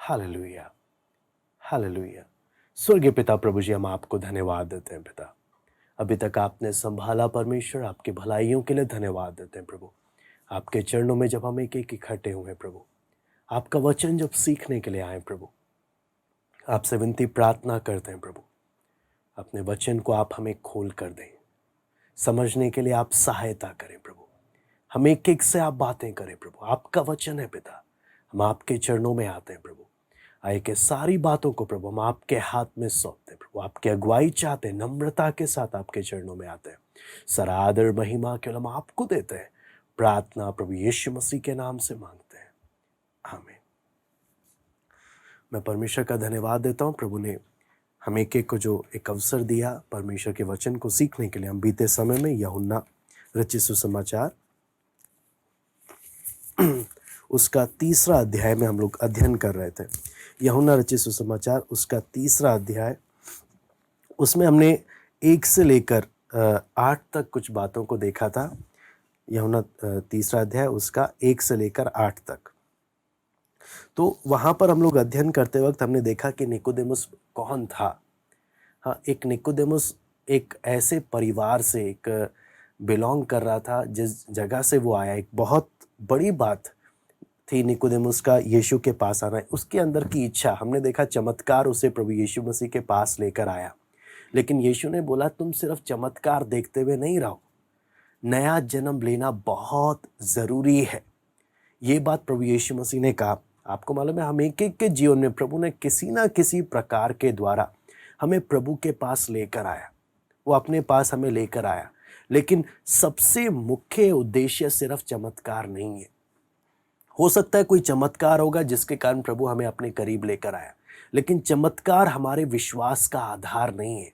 Hallelujah, hallelujah. स्वर्गीय पिता प्रभु जी, हम आपको धन्यवाद देते हैं पिता। अभी तक आपने संभाला परमेश्वर, आपकी भलाइयों के लिए धन्यवाद देते हैं प्रभु। आपके चरणों में जब हम एक-एक इकट्ठे हुए प्रभु, आपका वचन जब सीखने के लिए आए प्रभु, आपसे विनती प्रार्थना करते हैं प्रभु, अपने वचन को आप हमें खोल कर दें। समझने के लिए आप सहायता करें प्रभु। हम एक-एक से आप बातें करें प्रभु। आपका वचन है पिता, हम आपके चरणों में आते हैं प्रभु। आए के सारी बातों को प्रभु हम आपके हाथ में सौंपते हैं प्रभु। आपकी अगुवाई चाहते हैं, नम्रता के साथ आपके चरणों में आते हैं। सारा आदर महिमा केवल हम आपको देते हैं। प्रार्थना प्रभु यीशु मसीह के नाम से मांगते हैं, आमीन। मैं परमेश्वर का धन्यवाद देता हूँ, प्रभु ने हम एक-एक को जो एक अवसर दिया परमेश्वर के वचन को सीखने के लिए। हम बीते समय में यूहन्ना रचित सुसमाचार उसका 3रा अध्याय में हम लोग अध्ययन कर रहे थे। यूहन्ना रचित सुसमाचार उसका 3रा अध्याय, उसमें हमने 1 से लेकर 8 तक कुछ बातों को देखा था। यूहन्ना 3रा अध्याय उसका 1 से लेकर 8 तक। तो वहाँ पर हम लोग अध्ययन करते वक्त हमने देखा कि निकोदेमुस कौन था। हाँ, एक निकोदेमुस एक ऐसे परिवार से एक बिलोंग कर रहा था जिस जगह से वो आया। एक बहुत बड़ी बात थी निकोदेमुस का यीशु के पास आना। उसके अंदर की इच्छा, हमने देखा चमत्कार उसे प्रभु यीशु मसीह के पास लेकर आया, लेकिन यीशु ने बोला तुम सिर्फ चमत्कार देखते हुए नहीं रहो, नया जन्म लेना बहुत ज़रूरी है। ये बात प्रभु यीशु मसीह ने कहा। आपको मालूम है, हम एक-एक के जीवन में प्रभु ने किसी ना किसी प्रकार के द्वारा हमें प्रभु के पास लेकर आया। वो अपने पास हमें लेकर आया, लेकिन सबसे मुख्य उद्देश्य सिर्फ चमत्कार नहीं है। हो सकता है कोई चमत्कार होगा जिसके कारण प्रभु हमें अपने करीब लेकर आया, लेकिन चमत्कार हमारे विश्वास का आधार नहीं है।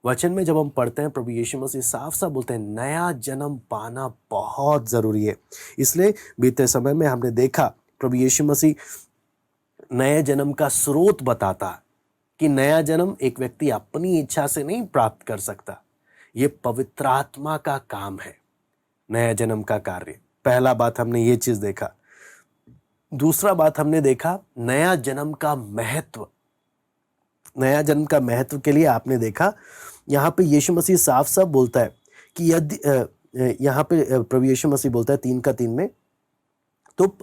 वचन में जब हम पढ़ते हैं, प्रभु यीशु मसीह साफ साफ बोलते हैं नया जन्म पाना बहुत ज़रूरी है। इसलिए बीते समय में हमने देखा प्रभु यीशु मसीह नए जन्म का स्रोत बताता कि नया जन्म एक व्यक्ति अपनी इच्छा से नहीं प्राप्त कर सकता, ये पवित्र आत्मा का काम है, नया जन्म का कार्य। पहला बात हमने ये चीज़ देखा। दूसरा बात हमने देखा नया जन्म का महत्व। नया जन्म का महत्व के लिए आपने देखा यहाँ पे यीशु मसीह साफ साफ बोलता है कि यदि यहाँ पे प्रभु यीशु मसीह बोलता है 3:3 में, तो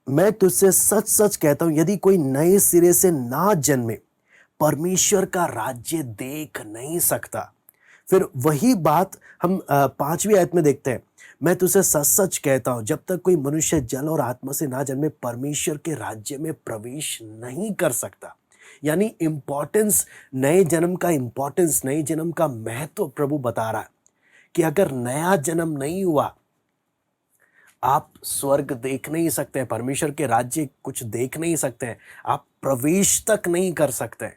मैं तुझसे सच सच कहता हूँ यदि कोई नए सिरे से ना जन्मे परमेश्वर का राज्य देख नहीं सकता। फिर वही बात हम 5वीं आयत में देखते हैं, मैं तुझसे सच सच कहता हूँ जब तक कोई मनुष्य जल और आत्मा से ना जन्मे परमेश्वर के राज्य में प्रवेश नहीं कर सकता। यानी इंपॉर्टेंस, नए जन्म का इंपॉर्टेंस, नए जन्म का महत्व प्रभु बता रहा है कि अगर नया जन्म नहीं हुआ आप स्वर्ग देख नहीं सकते, परमेश्वर के राज्य कुछ देख नहीं सकते, आप प्रवेश तक नहीं कर सकते।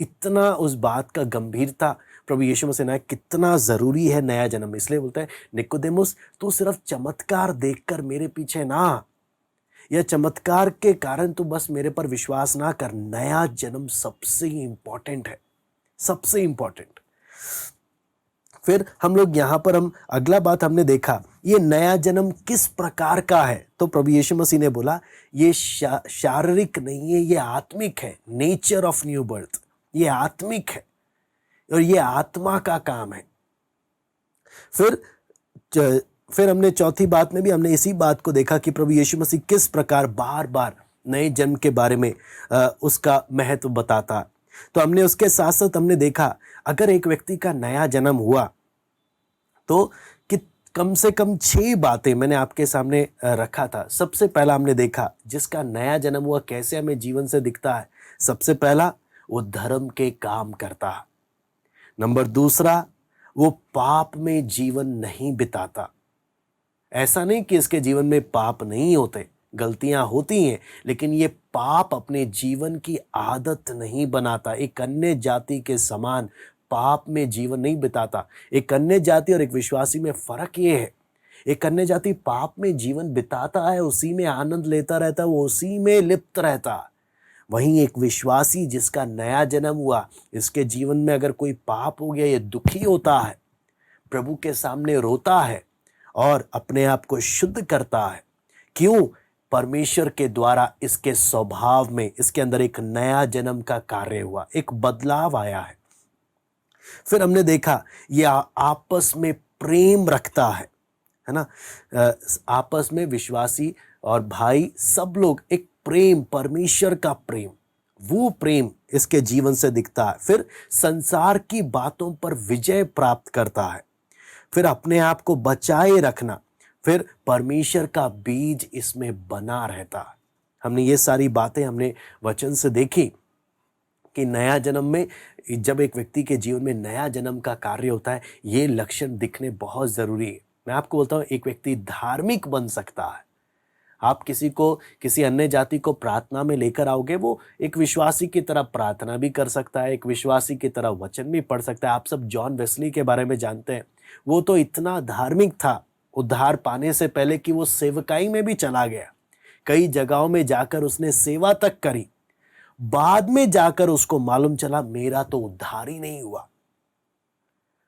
इतना उस बात का गंभीरता प्रभु यीशु मसीह ने कितना ज़रूरी है नया जन्म। इसलिए बोलता है निकोदेमुस तू सिर्फ चमत्कार देखकर मेरे पीछे ना, या चमत्कार के कारण तू बस मेरे पर विश्वास ना कर, नया जन्म सबसे इंपॉर्टेंट है, सबसे इंपॉर्टेंट। फिर हम लोग यहाँ पर हम अगला बात हमने देखा ये नया जन्म किस प्रकार का है। तो प्रभु यीशु मसीह ने बोला ये शारीरिक नहीं है, ये आत्मिक है। नेचर ऑफ न्यू बर्थ, ये आत्मिक है और ये आत्मा का काम है। फिर हमने चौथी बात में भी हमने इसी बात को देखा कि प्रभु यीशु मसीह किस प्रकार बार बार नए जन्म के बारे में उसका महत्व बताता। तो हमने उसके साथ साथ हमने देखा अगर एक व्यक्ति का नया जन्म हुआ तो कि कम से कम 6 बातें मैंने आपके सामने रखा था। सबसे पहला हमने देखा जिसका नया जन्म हुआ कैसे हमें जीवन से दिखता है। सबसे पहला वो धर्म के काम करता। नंबर दूसरा वो पाप में जीवन नहीं बिताता। ऐसा नहीं कि इसके जीवन में पाप नहीं होते, गलतियां होती हैं, लेकिन ये पाप अपने जीवन की आदत नहीं बनाता। एक अन्य जाति के समान पाप में जीवन नहीं बिताता। एक अन्य जाति और एक विश्वासी में फर्क ये है, एक अन्य जाति पाप में जीवन बिताता है, उसी में आनंद लेता रहता है, वो उसी में लिप्त रहता। वहीं एक विश्वासी जिसका नया जन्म हुआ, इसके जीवन में अगर कोई पाप हो गया, ये दुखी होता है, प्रभु के सामने रोता है और अपने आप को शुद्ध करता है। क्यों? परमेश्वर के द्वारा इसके स्वभाव में, इसके अंदर एक नया जन्म का कार्य हुआ, एक बदलाव आया है। फिर हमने देखा ये आपस में प्रेम रखता है ना। आपस में विश्वासी और भाई सब लोग एक प्रेम, परमेश्वर का प्रेम, वो प्रेम इसके जीवन से दिखता है। फिर संसार की बातों पर विजय प्राप्त करता है। फिर अपने आप को बचाए रखना, फिर परमेश्वर का बीज इसमें बना रहता है। हमने ये सारी बातें हमने वचन से देखी कि नया जन्म में, जब एक व्यक्ति के जीवन में नया जन्म का कार्य होता है, ये लक्षण दिखने बहुत ज़रूरी है। मैं आपको बोलता हूँ, एक व्यक्ति धार्मिक बन सकता है। आप किसी अन्य जाति को प्रार्थना में लेकर आओगे, वो एक विश्वासी की तरह प्रार्थना भी कर सकता है, एक विश्वासी की तरह वचन भी पढ़ सकता है। आप सब जॉन वेस्ली के बारे में जानते हैं। वो तो इतना धार्मिक था उद्धार पाने से पहले कि वो सेवकाई में भी चला गया। कई जगहों में जाकर उसने सेवा तक करी। बाद में जाकर उसको मालूम चला मेरा तो उद्धार ही नहीं हुआ।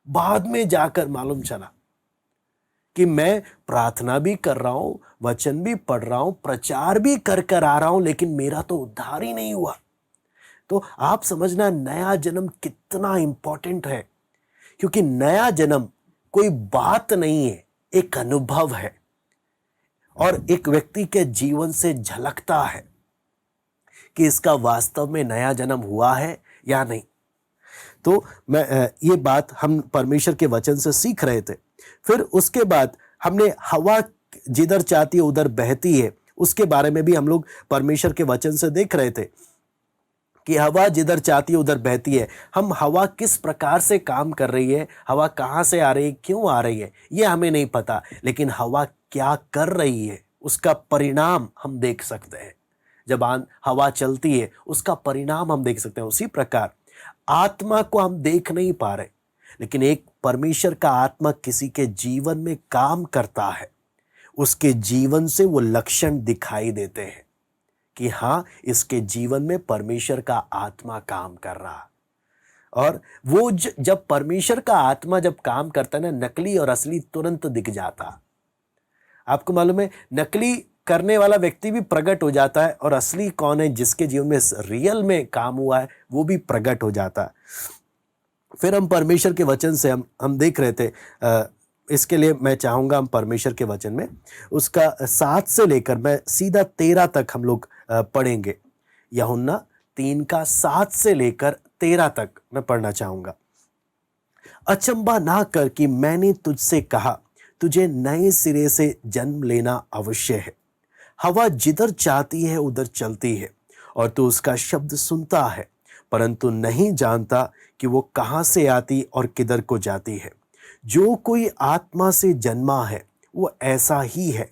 बाद में जाकर मालूम चला कि मैं प्रार्थना भी कर रहा हूं, वचन भी पढ़ रहा हूं, प्रचार भी कर आ रहा हूं, लेकिन मेरा तो उद्धार ही नहीं हुआ। तो आप समझना नया जन्म कितना इंपॉर्टेंट है, क्योंकि नया जन्म कोई बात नहीं है, एक अनुभव है और एक व्यक्ति के जीवन से झलकता है कि इसका वास्तव में नया जन्म हुआ है या नहीं। तो ये बात हम परमेश्वर के वचन से सीख रहे थे। फिर उसके बाद हमने हवा जिधर चाहती है उधर बहती है, उसके बारे में भी हम लोग परमेश्वर के वचन से देख रहे थे कि हवा जिधर चाहती है उधर बहती है। हम हवा किस प्रकार से काम कर रही है, हवा कहाँ से आ रही है, क्यों आ रही है, ये हमें नहीं पता, लेकिन हवा क्या कर रही है उसका परिणाम हम देख सकते हैं। जब हवा चलती है उसका परिणाम हम देख सकते हैं। उसी प्रकार आत्मा को हम देख नहीं पा रहे, लेकिन एक परमेश्वर का आत्मा किसी के जीवन में काम करता है, उसके जीवन से वो लक्षण दिखाई देते हैं कि हाँ, इसके जीवन में परमेश्वर का आत्मा काम कर रहा। और वो जब परमेश्वर का आत्मा जब काम करता है ना, नकली और असली तुरंत दिख जाता। आपको मालूम है, नकली करने वाला व्यक्ति भी प्रकट हो जाता है और असली कौन है, जिसके जीवन में रियल में काम हुआ है, वो भी प्रकट हो जाता है। फिर हम परमेश्वर के वचन से हम देख रहे थे। इसके लिए मैं चाहूँगा हम परमेश्वर के वचन में उसका 7 से लेकर मैं सीधा 13 तक हम लोग पढ़ेंगे। यूहन्ना 3 का 7 से लेकर 13 तक मैं पढ़ना चाहूँगा। अचंबा ना कर कि मैंने तुझसे कहा, तुझे नए सिरे से जन्म लेना अवश्य है। हवा जिधर चाहती है उधर चलती है और तू उसका शब्द सुनता है, परंतु नहीं जानता कि वो कहाँ से आती और किधर को जाती है। जो कोई आत्मा से जन्मा है वो ऐसा ही है।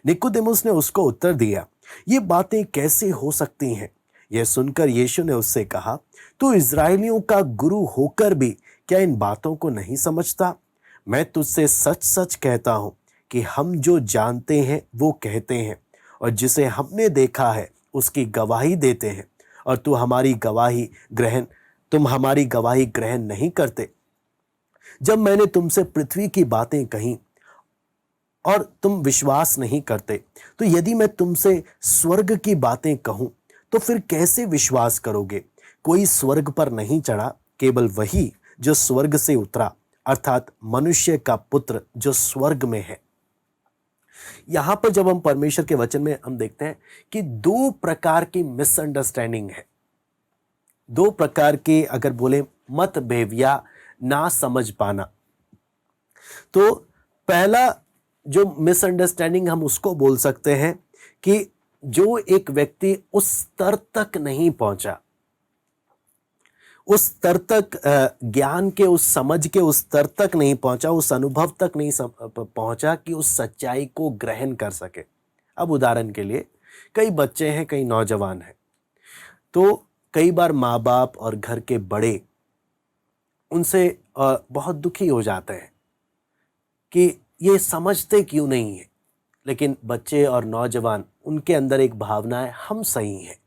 निकोदेमुस ने उसको उत्तर दिया, ये बातें कैसे हो सकती हैं? यह सुनकर यीशु ने उससे कहा, तू इस्राएलियों का गुरु होकर भी क्या इन बातों को नहीं समझता? मैं तुझसे सच सच कहता हूं कि हम जो जानते हैं वो कहते हैं और जिसे हमने देखा है उसकी गवाही देते हैं, और तुम हमारी गवाही ग्रहण नहीं करते। जब मैंने तुमसे पृथ्वी की बातें कही और तुम विश्वास नहीं करते, तो यदि मैं तुमसे स्वर्ग की बातें कहूं तो फिर कैसे विश्वास करोगे? कोई स्वर्ग पर नहीं चढ़ा, केवल वही जो स्वर्ग से उतरा, अर्थात मनुष्य का पुत्र जो स्वर्ग में है। यहां पर जब हम परमेश्वर के वचन में हम देखते हैं कि 2 प्रकार की मिसअंडरस्टैंडिंग है, 2 प्रकार के अगर बोले मतभेद या ना समझ पाना। तो पहला जो मिसअंडरस्टैंडिंग हम उसको बोल सकते हैं कि जो एक व्यक्ति उस स्तर तक नहीं पहुंचा, उस स्तर तक ज्ञान के, उस समझ के उस स्तर तक नहीं पहुंचा, उस अनुभव तक नहीं पहुंचा कि उस सच्चाई को ग्रहण कर सके। अब उदाहरण के लिए कई बच्चे हैं, कई नौजवान हैं, तो कई बार माँ बाप और घर के बड़े उनसे बहुत दुखी हो जाते हैं कि ये समझते क्यों नहीं है। लेकिन बच्चे और नौजवान, उनके अंदर एक भावना है, हम सही हैं,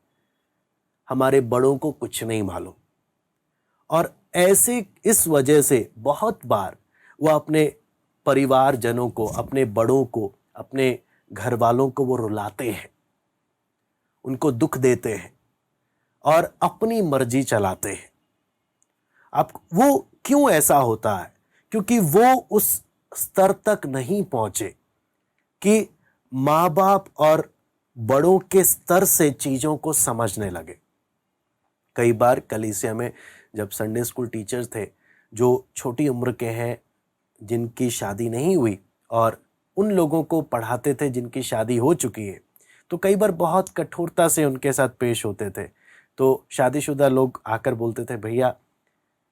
हमारे बड़ों को कुछ नहीं मालूम। और ऐसे इस वजह से बहुत बार वो अपने परिवारजनों को, अपने बड़ों को, अपने घर वालों को वो रुलाते हैं उनको दुख देते हैं और अपनी मर्जी चलाते हैं। अब वो क्यों ऐसा होता है? क्योंकि वो उस स्तर तक नहीं पहुंचे कि माँ बाप और बड़ों के स्तर से चीज़ों को समझने लगे। कई बार कलीसिया में जब संडे स्कूल टीचर्स थे जो छोटी उम्र के हैं, जिनकी शादी नहीं हुई, और उन लोगों को पढ़ाते थे जिनकी शादी हो चुकी है, तो कई बार बहुत कठोरता से उनके साथ पेश होते थे। तो शादीशुदा लोग आकर बोलते थे, भैया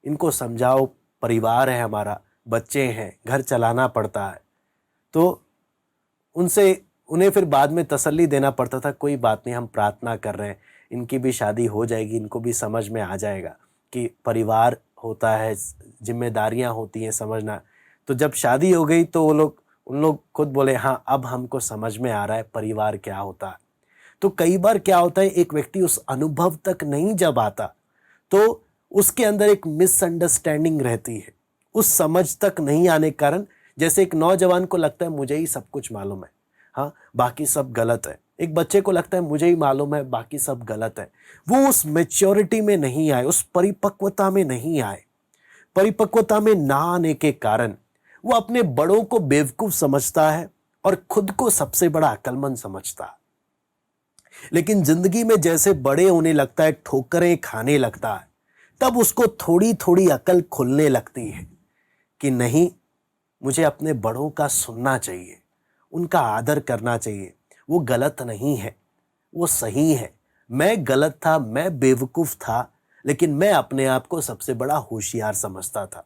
इनको समझाओ, परिवार है हमारा, बच्चे हैं, घर चलाना पड़ता है। तो उन्हें फिर बाद में तसल्ली देना पड़ता था, कोई बात नहीं, हम प्रार्थना कर रहे हैं, इनकी भी शादी हो जाएगी, इनको भी समझ में आ जाएगा कि परिवार होता है, जिम्मेदारियां होती हैं, समझना। तो जब शादी हो गई तो उन लोग खुद बोले, हाँ अब हमको समझ में आ रहा है परिवार क्या होता है। तो कई बार क्या होता है, एक व्यक्ति उस अनुभव तक नहीं जब आता तो उसके अंदर एक मिसअंडरस्टैंडिंग रहती है, उस समझ तक नहीं आने के कारण। जैसे एक नौजवान को लगता है मुझे ही सब कुछ मालूम है, हाँ बाकी सब गलत है। एक बच्चे को लगता है मुझे ही मालूम है, बाकी सब गलत है। वो उस मैच्योरिटी में नहीं आए, उस परिपक्वता में नहीं आए। परिपक्वता में ना आने के कारण वो अपने बड़ों को बेवकूफ समझता है और खुद को सबसे बड़ा अक्लमंद समझता है। लेकिन जिंदगी में जैसे बड़े होने लगता है, ठोकरें खाने लगता है, तब उसको थोड़ी थोड़ी अकल खुलने लगती है कि नहीं, मुझे अपने बड़ों का सुनना चाहिए, उनका आदर करना चाहिए। वो गलत नहीं है, वो सही है। मैं गलत था, मैं बेवकूफ था, लेकिन मैं अपने आप को सबसे बड़ा होशियार समझता था।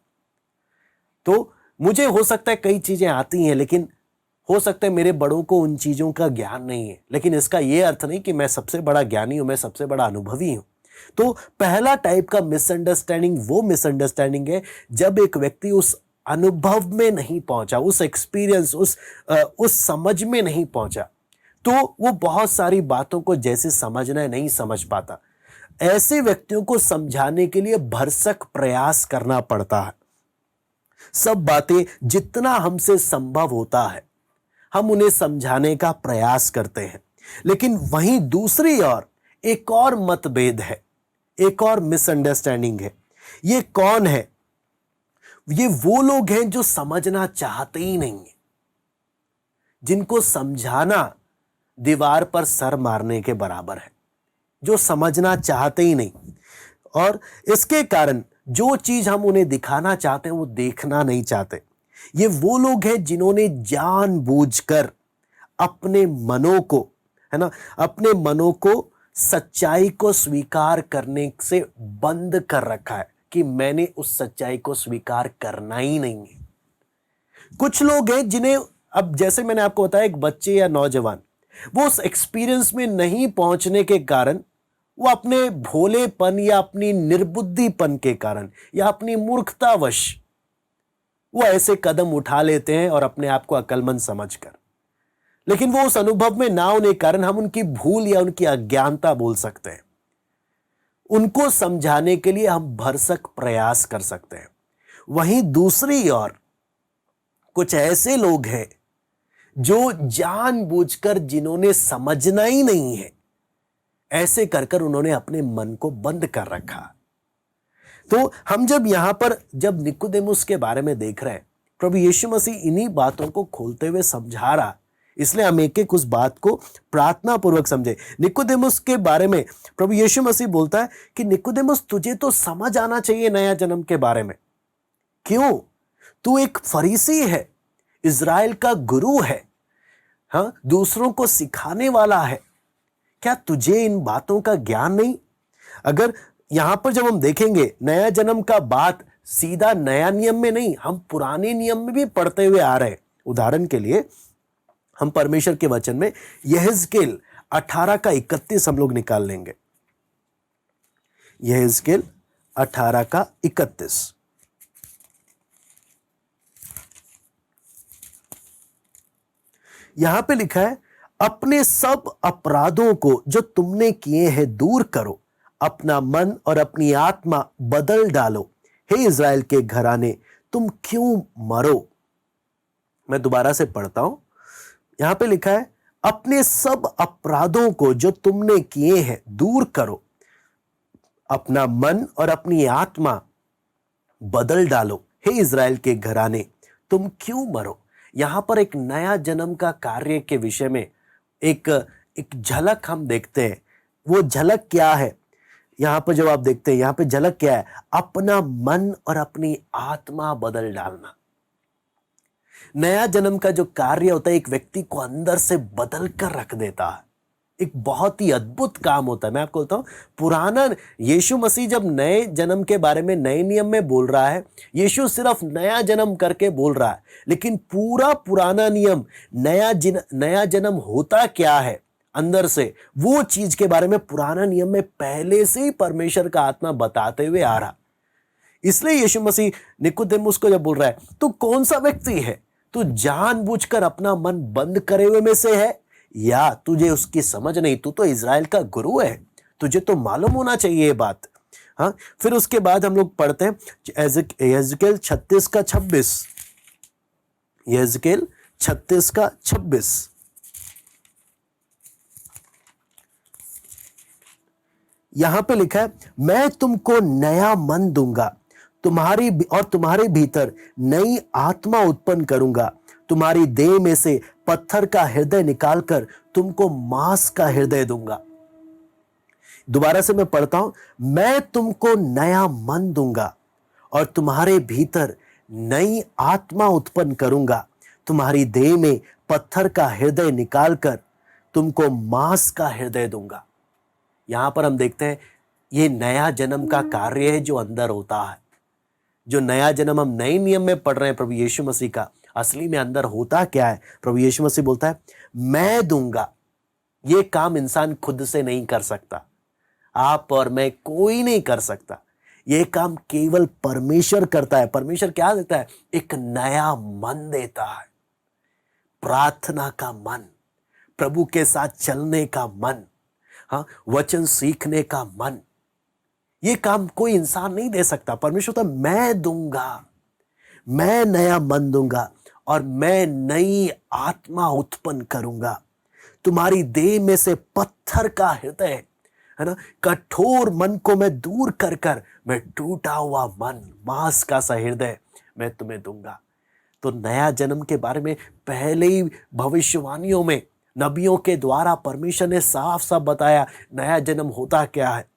तो मुझे हो सकता है कई चीजें आती हैं, लेकिन हो सकता है मेरे बड़ों को उन चीजों का ज्ञान नहीं है। लेकिन इसका यह अर्थ नहीं कि मैं सबसे बड़ा ज्ञानी हूं, मैं सबसे बड़ा अनुभवी हूं। तो पहला टाइप का मिसअंडरस्टैंडिंग वो मिसअंडरस्टैंडिंग है जब एक व्यक्ति उस अनुभव में नहीं पहुंचा, उस एक्सपीरियंस, उस समझ में नहीं पहुंचा, तो वो बहुत सारी बातों को जैसे समझना है नहीं समझ पाता। ऐसे व्यक्तियों को समझाने के लिए भरसक प्रयास करना पड़ता है। सब बातें जितना हमसे संभव होता है हम उन्हें समझाने का प्रयास करते हैं। लेकिन वहीं दूसरी ओर एक और मतभेद है, एक और मिसअंडरस्टैंडिंग है। ये कौन है? ये वो लोग हैं जो समझना चाहते ही नहीं है, जिनको समझाना दीवार पर सर मारने के बराबर है, जो समझना चाहते ही नहीं। और इसके कारण जो चीज हम उन्हें दिखाना चाहते हैं वो देखना नहीं चाहते। ये वो लोग हैं जिन्होंने जानबूझकर अपने मनों को, है ना, अपने मनों को सच्चाई को स्वीकार करने से बंद कर रखा है कि मैंने उस सच्चाई को स्वीकार करना ही नहीं है। कुछ लोग हैं जिन्हें, अब जैसे मैंने आपको बताया, एक बच्चे या नौजवान, वो उस एक्सपीरियंस में नहीं पहुंचने के कारण वो अपने भोलेपन या अपनी निर्बुद्धिपन के कारण या अपनी मूर्खतावश वो ऐसे कदम उठा लेते हैं और अपने आप को अक्लमंद समझकर। लेकिन वो उस अनुभव में ना होने के कारण हम उनकी भूल या उनकी अज्ञानता बोल सकते हैं। उनको समझाने के लिए हम भरसक प्रयास कर सकते हैं। वहीं दूसरी ओर कुछ ऐसे लोग हैं जो जानबूझकर, जिन्होंने समझना ही नहीं है, ऐसे कर उन्होंने अपने मन को बंद कर रखा। तो हम जब यहां पर जब निकोदेमुस के बारे में देख रहे हैं, प्रभु यीशु मसीह इन्हीं बातों को खोलते हुए समझा रहा, इसलिए हम एक एक उस बात को प्रार्थना पूर्वक समझे। निकोदेमुस के बारे में प्रभु यीशु मसीह बोलता है कि निकोदेमुस, तुझे तो समझ आना चाहिए नया जन्म के बारे में। क्यों? तू एक फरीसी है, इज़राइल का गुरु है, हाँ, दूसरों को सिखाने वाला है। क्या तुझे इन बातों का ज्ञान नहीं? अगर यहां पर जब हम देखेंगे नया जन्म का बात सीधा नया नियम में नहीं, हम पुराने नियम में भी पढ़ते हुए आ रहे हैं। उदाहरण के लिए हम परमेश्वर के वचन में यहेजकेल 18 का 31 हम लोग निकाल लेंगे। यहेजकेल 18 का 31। यहां पे लिखा है, अपने सब अपराधों को जो तुमने किए हैं दूर करो, अपना मन और अपनी आत्मा बदल डालो। हे इज़राइल के घराने, तुम क्यों मरो? मैं दोबारा से पढ़ता हूं। यहां पे लिखा है, अपने सब अपराधों को जो तुमने किए हैं दूर करो, अपना मन और अपनी आत्मा बदल डालो। हे इज़राइल के घराने, तुम क्यों मरो। यहां पर एक नया जन्म का कार्य के विषय में एक एक झलक हम देखते हैं। वो झलक क्या है? यहां पर जब आप देखते हैं, यहां पे झलक क्या है? अपना मन और अपनी आत्मा बदल डालना। नया जन्म का जो कार्य होता है, एक व्यक्ति को अंदर से बदल कर रख देता है। एक बहुत ही अद्भुत काम होता है। मैं आपको बोलता हूं, पुराना यीशु मसीह जब नए जन्म के बारे में नए नियम में बोल रहा है, यीशु सिर्फ नया जन्म करके बोल रहा है, लेकिन पूरा पुराना नियम नया जन्म होता क्या है अंदर से, वो चीज के बारे में पुराना नियम में पहले से ही परमेश्वर का आत्मा बताते हुए आ रहा। इसलिए यीशु मसीह निकोदेमुस को जब बोल रहा है, तू कौन सा व्यक्ति है, तू जानबूझकर अपना मन बंद करे हुए में से है, या तुझे उसकी समझ नहीं? तू तो इज़राइल का गुरु है, तुझे तो मालूम होना चाहिए ये बात। हाँ, फिर उसके बाद हम लोग पढ़ते हैं यहेजकेल 36 का 26। यहेजकेल 36 का 26। यहां पे लिखा है, मैं तुमको नया मन दूंगा, तुम्हारे भीतर नई आत्मा उत्पन्न करूंगा, तुम्हारी देह में से पत्थर का हृदय निकालकर तुमको मांस का हृदय दूंगा। दोबारा से मैं पढ़ता हूं, मैं तुमको नया मन दूंगा और तुम्हारे भीतर नई आत्मा उत्पन्न करूंगा, तुम्हारी देह में पत्थर का हृदय निकालकर तुमको मांस का हृदय दूंगा। यहां पर हम देखते हैं, ये नया जन्म का कार्य है जो अंदर होता है। जो नया जन्म हम नए नियम में पढ़ रहे हैं प्रभु यीशु मसीह का, असली में अंदर होता क्या है? प्रभु यीशु मसीह बोलता है, मैं दूंगा। ये काम इंसान खुद से नहीं कर सकता, आप और मैं कोई नहीं कर सकता। ये काम केवल परमेश्वर करता है। परमेश्वर क्या देता है? एक नया मन देता है, प्रार्थना का मन, प्रभु के साथ चलने का मन, हाँ, वचन सीखने का मन। ये काम कोई इंसान नहीं दे सकता। परमेश्वर तो मैं दूंगा, मैं नया मन दूंगा और मैं नई आत्मा उत्पन्न करूंगा, तुम्हारी देह में से पत्थर का हृदय, है ना, कठोर मन को मैं दूर कर कर मैं टूटा हुआ मन, मांस का सा हृदय मैं तुम्हें दूंगा। तो नया जन्म के बारे में पहले ही भविष्यवाणियों में नबियों के द्वारा परमेश्वर ने साफ साफ बताया नया जन्म होता क्या है।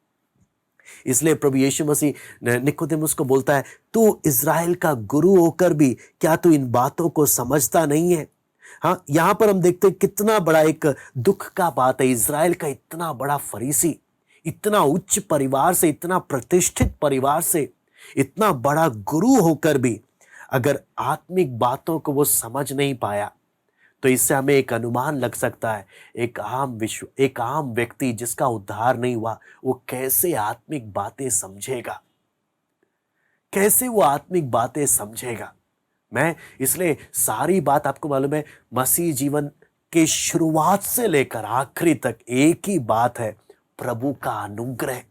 इसलिए प्रभु यीशु मसीह निकोदेमुस को बोलता है, तू इज़राइल का गुरु होकर भी क्या तू इन बातों को समझता नहीं है? हाँ, यहां पर हम देखते हैं कितना बड़ा एक दुख का बात है। इज़राइल का इतना बड़ा फरीसी, इतना उच्च परिवार से, इतना प्रतिष्ठित परिवार से, इतना बड़ा गुरु होकर भी अगर आत्मिक बातों को वो समझ नहीं पाया, तो इससे हमें एक अनुमान लग सकता है, एक आम व्यक्ति जिसका उद्धार नहीं हुआ, वो कैसे आत्मिक बातें समझेगा, कैसे वो आत्मिक बातें समझेगा। मैं इसलिए सारी बात आपको मालूम है, मसीह जीवन के शुरुआत से लेकर आखिरी तक एक ही बात है, प्रभु का अनुग्रह।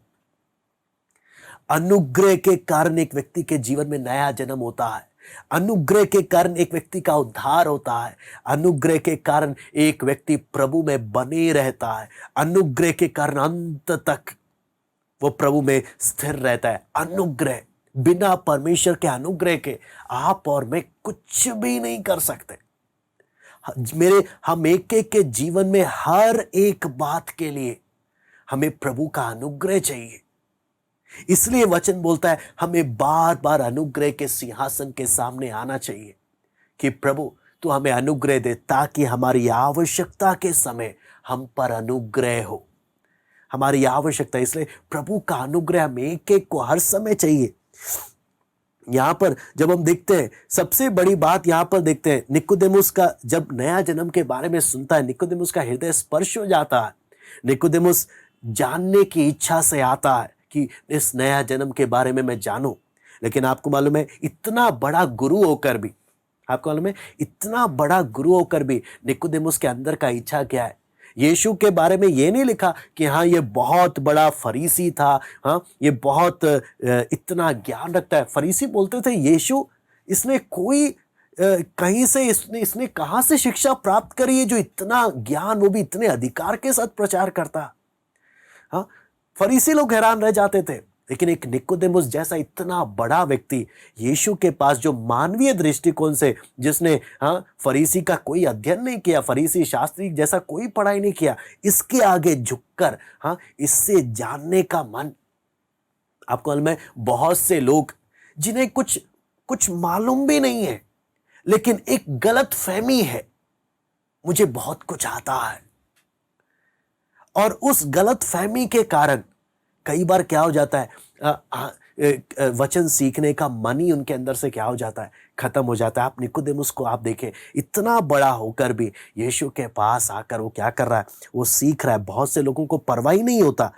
अनुग्रह के कारण एक व्यक्ति के जीवन में नया जन्म होता है। अनुग्रह के कारण एक व्यक्ति का उद्धार होता है। अनुग्रह के कारण एक व्यक्ति प्रभु में बने रहता है। अनुग्रह के कारण अंत तक वो प्रभु में स्थिर रहता है। अनुग्रह, बिना परमेश्वर के अनुग्रह के आप और मैं कुछ भी नहीं कर सकते। हम एक एक के जीवन में हर एक बात के लिए हमें प्रभु का अनुग्रह चाहिए। इसलिए वचन बोलता है हमें बार बार अनुग्रह के सिंहासन के सामने आना चाहिए कि प्रभु तू हमें अनुग्रह दे, ताकि हमारी आवश्यकता के समय हम पर अनुग्रह हो। हमारी आवश्यकता, इसलिए प्रभु का अनुग्रह हम एक एक को हर समय चाहिए। यहां पर जब हम देखते हैं, सबसे बड़ी बात यहां पर देखते हैं, निकोदेमुस का जब नया जन्म के बारे में सुनता है, निकोदेमुस का हृदय स्पर्श हो जाता है। निकोदेमुस जानने की इच्छा से आता है कि इस नया जन्म के बारे में मैं जानूं। लेकिन आपको मालूम है, इतना बड़ा गुरु होकर भी, आपको मालूम है, इतना बड़ा गुरु होकर भी निकोदेमुस के अंदर का इच्छा क्या है? यीशु के बारे में ये नहीं लिखा कि हाँ ये बहुत बड़ा फरीसी था, हाँ ये बहुत इतना ज्ञान रखता है। फरीसी बोलते थे यीशु, इसने कोई कहीं से इसने इसने कहाँ से शिक्षा प्राप्त करी है जो इतना ज्ञान, वो भी इतने अधिकार के साथ प्रचार करता। हाँ, फरीसी लोग हैरान रह जाते थे, लेकिन एक निकोदेमुस जैसा इतना बड़ा व्यक्ति यीशु के पास, जो मानवीय दृष्टिकोण से, जिसने फरीसी का कोई अध्ययन नहीं किया, फरीसी शास्त्री जैसा कोई पढ़ाई नहीं किया, इसके आगे झुककर इससे जानने का मन। आपको मालूम है, बहुत से लोग जिन्हें कुछ कुछ मालूम भी नहीं है, लेकिन एक गलत फहमी है, मुझे बहुत कुछ आता है, और उस गलत फहमी के कारण कई बार क्या हो जाता है, वचन सीखने का मन ही उनके अंदर से क्या हो जाता है, खत्म हो जाता है। आप निकोदेमुस को आप देखें, इतना बड़ा होकर भी यीशु के पास आकर वो क्या कर रहा है, वो सीख रहा है। बहुत से लोगों को परवाह ही नहीं होता,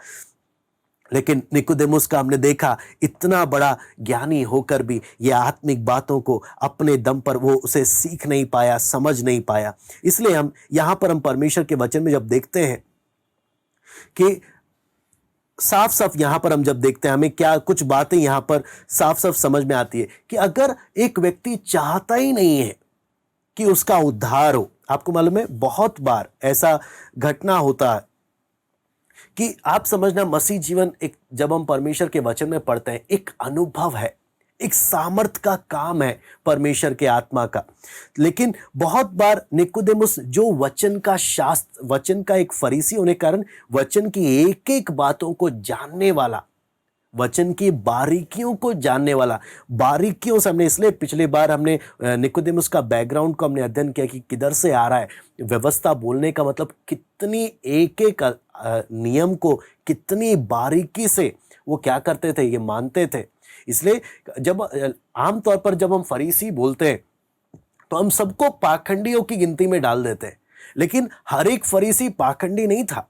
लेकिन निकोदेमुस का हमने देखा, इतना बड़ा ज्ञानी होकर भी ये आत्मिक बातों को अपने दम पर वो उसे सीख नहीं पाया, समझ नहीं पाया। इसलिए हम यहां पर हम परमेश्वर के वचन में जब देखते हैं कि साफ साफ यहां पर हम जब देखते हैं, हमें क्या कुछ बातें यहां पर साफ साफ समझ में आती है कि अगर एक व्यक्ति चाहता ही नहीं है कि उसका उद्धार हो, आपको मालूम है बहुत बार ऐसा घटना होता है कि आप समझना, मसीह जीवन एक, जब हम परमेश्वर के वचन में पढ़ते हैं, एक अनुभव है, एक सामर्थ का काम है परमेश्वर के आत्मा का। लेकिन बहुत बार निकोदेमुस, जो वचन का शास्त्र, वचन का एक फरीसी होने के कारण वचन की एक एक बातों को जानने वाला, वचन की बारीकियों को जानने वाला, बारीकियों से हमने, इसलिए पिछले बार हमने निकोदेमुस का बैकग्राउंड को हमने अध्ययन किया कि किधर से आ रहा है। व्यवस्था बोलने का मतलब कितनी एक एक नियम को कितनी बारीकी से वो क्या करते थे, ये मानते थे। इसलिए जब आमतौर पर जब हम फरीसी बोलते हैं तो हम सबको पाखंडियों की गिनती में डाल देते हैं, लेकिन हर एक फरीसी पाखंडी नहीं था।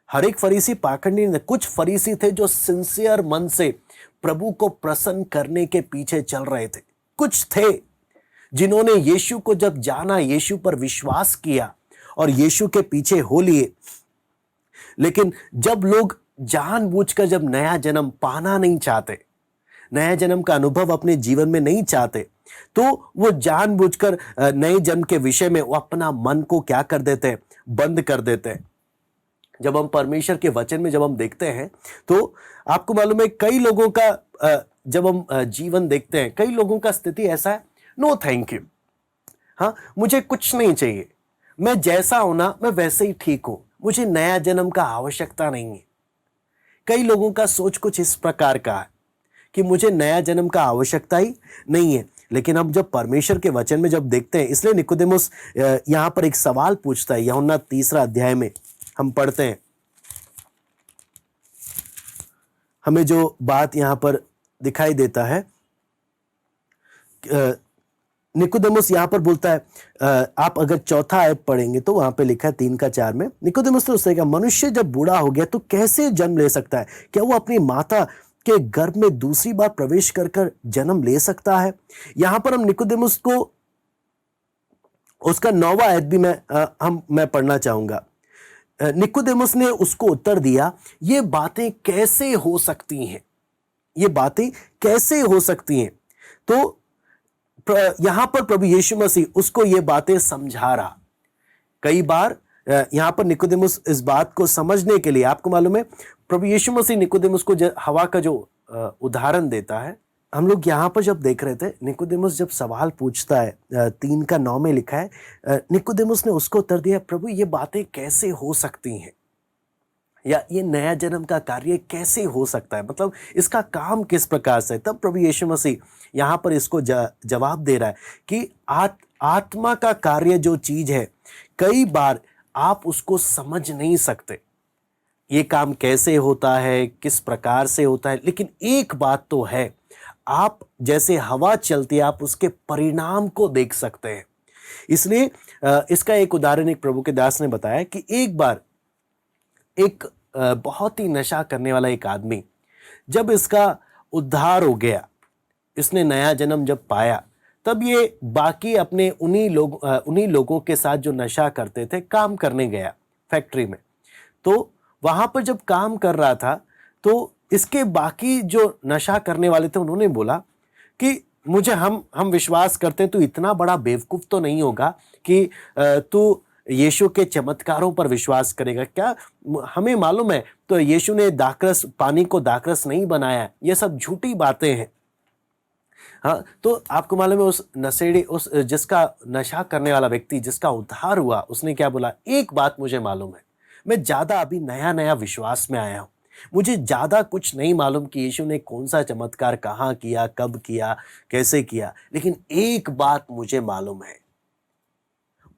हर एक फरीसी पाखंडी नहीं था। कुछ फरीसी थे जो सिंसियर मन से प्रभु को प्रसन्न करने के पीछे चल रहे थे। कुछ थे जिन्होंने यीशु को जब जाना, यीशु पर विश्वास किया और यीशु के पीछे हो लिए। लेकिन जब लोग जानबूझकर जब नया जन्म पाना नहीं चाहते, नया जन्म का अनुभव अपने जीवन में नहीं चाहते, तो वो जानबूझकर नए जन्म के विषय में वो अपना मन को क्या कर देते हैं, बंद कर देते हैं। जब हम परमेश्वर के वचन में जब हम देखते हैं तो आपको मालूम है, कई लोगों का जब हम जीवन देखते हैं, कई लोगों का स्थिति ऐसा है, नो थैंक यू, मुझे कुछ नहीं चाहिए, मैं जैसा हूं ना मैं वैसे ही ठीक हूं, मुझे नया जन्म का आवश्यकता नहीं है। कई लोगों का सोच कुछ इस प्रकार का है कि मुझे नया जन्म का आवश्यकता ही नहीं है। लेकिन हम जब परमेश्वर के वचन में जब देखते हैं, इसलिए निकोदेमुस यहां पर एक सवाल पूछता है। यूहन्ना 3 अध्याय में हम पढ़ते हैं, हमें जो बात यहां पर दिखाई देता है, निकोदेमुस यहां पर बोलता है, आप अगर 4 आयत पढ़ेंगे तो वहां पे लिखा है 3:4 में, निकोदेमुस ने उससे कहा, मनुष्य जब बूढ़ा हो गया तो कैसे जन्म ले सकता है? क्या वो अपनी माता के गर्भ में दूसरी बार प्रवेश कर जन्म ले सकता है? यहां पर हम निकोदेमुस को उसका 9वां आयत भी मैं पढ़ना चाहूंगा। निकोदेमुस ने उसको उत्तर दिया, ये बातें कैसे हो सकती हैं? ये बातें कैसे हो सकती हैं? तो यहां पर प्रभु यीशु मसीह उसको ये बातें समझा रहा। कई बार यहां पर निकोदेमुस इस बात को समझने के लिए, आपको मालूम है, प्रभु यीशु मसीह निकोदेमुस को हवा का जो उदाहरण देता है, हम लोग यहां पर जब देख रहे थे, निकोदेमुस जब सवाल पूछता है, 3:9 में लिखा है, निकोदेमुस ने उसको उत्तर दिया, प्रभु ये बातें कैसे हो सकती हैं, या ये नया जन्म का कार्य कैसे हो सकता है, मतलब इसका काम किस प्रकार से? तब प्रभु यीशु मसीह यहां पर इसको जवाब दे रहा है कि आत्मा का कार्य जो चीज है, कई बार आप उसको समझ नहीं सकते, ये काम कैसे होता है, किस प्रकार से होता है, लेकिन एक बात तो है, आप जैसे हवा चलती है, आप उसके परिणाम को देख सकते हैं। इसलिए इसका एक उदाहरण एक प्रभु के दास ने बताया कि एक बार एक बहुत ही नशा करने वाला एक आदमी, जब इसका उद्धार हो गया, इसने नया जन्म जब पाया, तब ये बाकी अपने उन्हीं लोगों के साथ जो नशा करते थे काम करने गया फैक्ट्री में। तो वहां पर जब काम कर रहा था तो इसके बाकी जो नशा करने वाले थे, उन्होंने बोला कि मुझे हम विश्वास करते हैं तू इतना बड़ा बेवकूफ तो नहीं होगा कि तू यीशु के चमत्कारों पर विश्वास करेगा क्या। हमें मालूम है तो यीशु ने दाखरस, पानी को दाखरस नहीं बनाया। ये सब झूठी बातें हैं। हाँ, तो आपको मालूम है उस नशेड़ी, उस जिसका नशा करने वाला व्यक्ति जिसका उद्धार हुआ, उसने क्या बोला? एक बात मुझे मालूम है, मैं ज्यादा अभी नया नया विश्वास में आया हूं, मुझे ज्यादा कुछ नहीं मालूम कि यीशु ने कौन सा चमत्कार कहाँ किया, कब किया, कैसे किया, लेकिन एक बात मुझे मालूम है,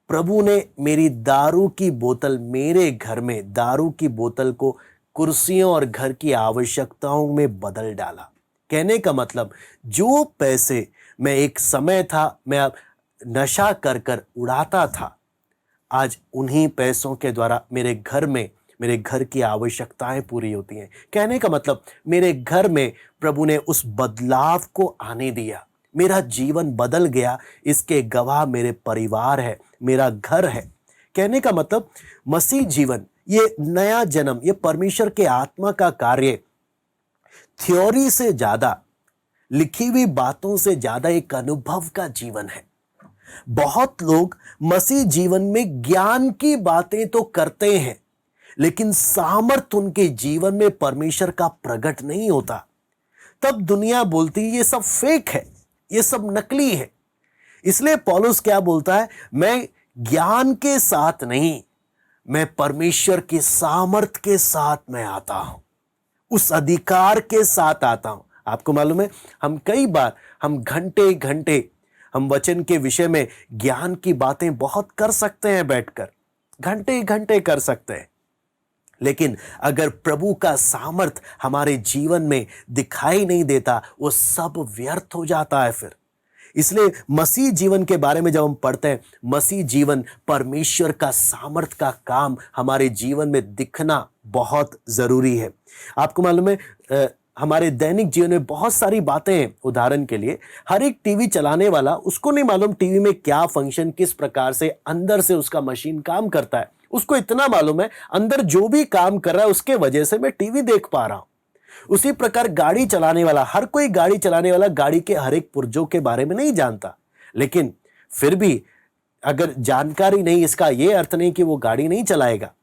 प्रभु ने मेरी दारू की बोतल, मेरे घर में दारू की बोतल को कुर्सियों और घर की आवश्यकताओं में बदल डाला। कहने का मतलब, जो पैसे मैं एक समय था मैं अब नशा कर कर उड़ाता था, आज उन्हीं पैसों के द्वारा मेरे घर में, मेरे घर की आवश्यकताएं पूरी होती हैं। कहने का मतलब, मेरे घर में प्रभु ने उस बदलाव को आने दिया, मेरा जीवन बदल गया। इसके गवाह मेरे परिवार है, मेरा घर है। कहने का मतलब, मसीह जीवन, ये नया जन्म, ये परमेश्वर के आत्मा का कार्य थ्योरी से ज्यादा, लिखी हुई बातों से ज्यादा एक अनुभव का जीवन है। बहुत लोग मसीह जीवन में ज्ञान की बातें तो करते हैं, लेकिन सामर्थ उनके जीवन में परमेश्वर का प्रकट नहीं होता। तब दुनिया बोलती है ये सब फेक है, ये सब नकली है। इसलिए पौलुस क्या बोलता है? मैं ज्ञान के साथ नहीं, मैं परमेश्वर के सामर्थ के साथ मैं आता हूं, उस अधिकार के साथ आता हूं। आपको मालूम है, हम कई बार, हम घंटे घंटे हम वचन के विषय में ज्ञान की बातें बहुत कर सकते हैं, बैठकर घंटे घंटे कर सकते हैं, लेकिन अगर प्रभु का सामर्थ हमारे जीवन में दिखाई नहीं देता, वो सब व्यर्थ हो जाता है फिर। इसलिए मसीह जीवन के बारे में जब हम पढ़ते हैं, मसीह जीवन, परमेश्वर का सामर्थ का काम हमारे जीवन में दिखना बहुत जरूरी है। आपको मालूम है, हमारे दैनिक जीवन में बहुत सारी बातें हैं। उदाहरण के लिए, हर एक टीवी चलाने वाला, उसको नहीं मालूम टीवी में क्या फंक्शन, किस प्रकार से अंदर से उसका मशीन काम करता है। उसको इतना मालूम है, अंदर जो भी काम कर रहा है उसके वजह से मैं टीवी देख पा रहा हूं। उसी प्रकार गाड़ी चलाने वाला, हर कोई गाड़ी चलाने वाला गाड़ी के हर एक पुर्जों के बारे में नहीं जानता, लेकिन फिर भी अगर जानकारी नहीं, इसका यह अर्थ नहीं कि वो गाड़ी नहीं चलाएगा।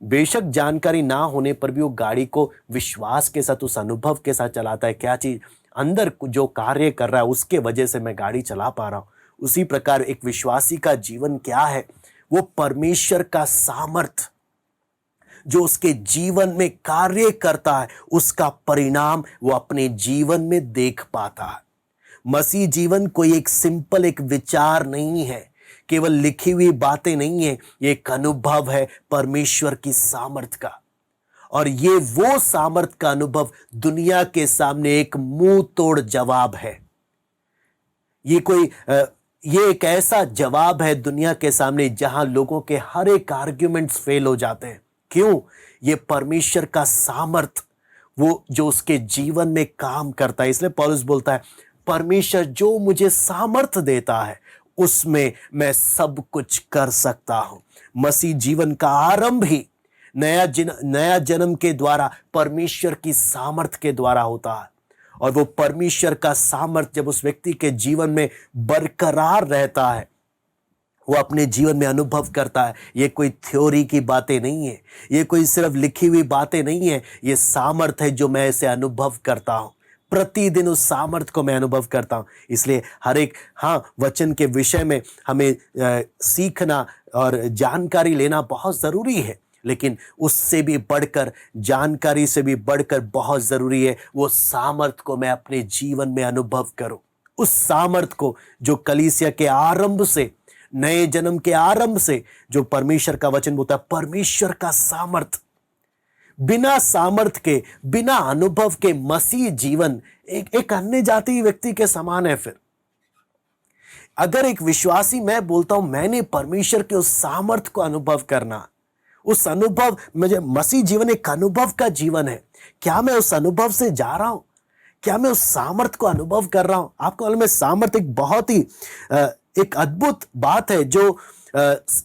बेशक जानकारी ना होने पर भी वो गाड़ी को विश्वास के साथ, उस अनुभव के साथ चलाता है। क्या चीज अंदर जो कार्य कर रहा है उसके वजह से मैं गाड़ी चला पा रहा हूं। उसी प्रकार एक विश्वासी का जीवन क्या है? वो परमेश्वर का सामर्थ जो उसके जीवन में कार्य करता है, उसका परिणाम वो अपने जीवन में देख पाता है। मसीह जीवन कोई एक सिंपल एक विचार नहीं है, केवल लिखी हुई बातें नहीं है, ये एक अनुभव है परमेश्वर की सामर्थ का। और ये वो सामर्थ का अनुभव दुनिया के सामने एक मुंह तोड़ जवाब है। ये एक ऐसा जवाब है दुनिया के सामने जहां लोगों के हर एक आर्ग्यूमेंट्स फेल हो जाते हैं। क्यों? ये परमेश्वर का सामर्थ, वो जो उसके जीवन में काम करता है। इसलिए पौलुस बोलता है, परमेश्वर जो मुझे सामर्थ देता है उसमें मैं सब कुछ कर सकता हूं। मसीह जीवन का आरंभ ही नया जन्म के द्वारा, परमेश्वर की सामर्थ के द्वारा होता है। और वो परमेश्वर का सामर्थ जब उस व्यक्ति के जीवन में बरकरार रहता है, वो अपने जीवन में अनुभव करता है। ये कोई थ्योरी की बातें नहीं है, ये कोई सिर्फ लिखी हुई बातें नहीं है, ये सामर्थ है जो मैं इसे अनुभव करता हूं। प्रतिदिन उस सामर्थ को मैं अनुभव करता हूं। इसलिए हर एक वचन के विषय में हमें सीखना और जानकारी लेना बहुत जरूरी है, लेकिन उससे भी बढ़कर, जानकारी से भी बढ़कर बहुत जरूरी है वो सामर्थ को मैं अपने जीवन में अनुभव करूं। उस सामर्थ को जो कलीसिया के आरंभ से, नए जन्म के आरंभ से, जो परमेश्वर का वचन बोलता है, परमेश्वर का सामर्थ, बिना सामर्थ के, बिना अनुभव के मसीह जीवन एक अन्य जाति व्यक्ति के समान है। फिर अगर एक विश्वासी, मैं बोलता हूं मैंने परमेश्वर के उस सामर्थ को अनुभव करना, उस अनुभव, मुझे मसीह जीवन एक अनुभव का जीवन है। क्या मैं उस अनुभव से जा रहा हूं? क्या मैं उस सामर्थ को अनुभव कर रहा हूं? आपको मालूम है, सामर्थ एक बहुत ही एक अद्भुत बात है जो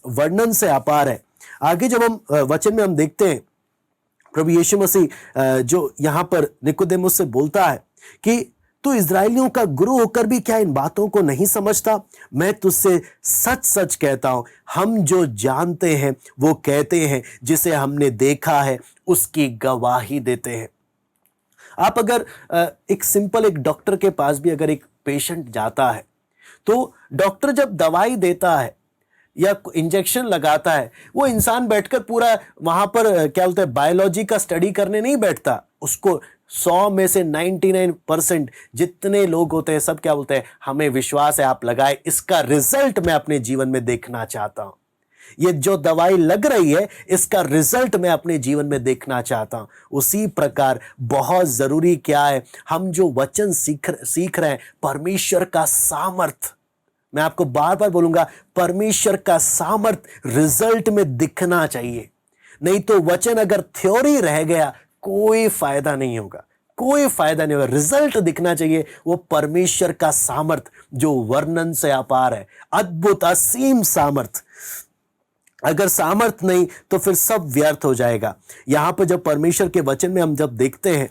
वर्णन से अपार है। आगे जब हम वचन में हम देखते हैं, प्रभु यीशु मसीह जो यहां पर निकोदेमुस से बोलता है कि तो इजरायलियों का गुरु होकर भी क्या इन बातों को नहीं समझता? मैं तुझसे सच सच कहता हूं, हम जो जानते हैं वो कहते हैं, जिसे हमने देखा है उसकी गवाही देते हैं। आप अगर एक डॉक्टर के पास भी अगर एक पेशेंट जाता है, तो डॉक्टर जब दवाई देता है या इंजेक्शन लगाता है, वो इंसान बैठकर पूरा वहां पर क्या बोलते हैं बायोलॉजी का स्टडी करने नहीं बैठता। उसको 100 में से 99% जितने लोग होते हैं सब क्या बोलते हैं, हमें विश्वास है आप लगाए, इसका रिजल्ट मैं अपने जीवन में देखना चाहता हूं। ये जो दवाई लग रही है इसका रिजल्ट मैं अपने जीवन में देखना चाहता हूं। उसी प्रकार बहुत जरूरी क्या है, हम जो वचन सीख रहे हैं, परमेश्वर का सामर्थ, मैं आपको बार बार बोलूंगा, परमेश्वर का सामर्थ रिजल्ट में दिखना चाहिए। नहीं तो वचन अगर थ्योरी रह गया कोई फायदा नहीं होगा, कोई फायदा नहीं होगा। रिजल्ट दिखना चाहिए, वो परमेश्वर का सामर्थ जो वर्णन से अपार है, अद्भुत असीम सामर्थ। अगर सामर्थ नहीं तो फिर सब व्यर्थ हो जाएगा। यहां पर जब परमेश्वर के वचन में हम जब देखते हैं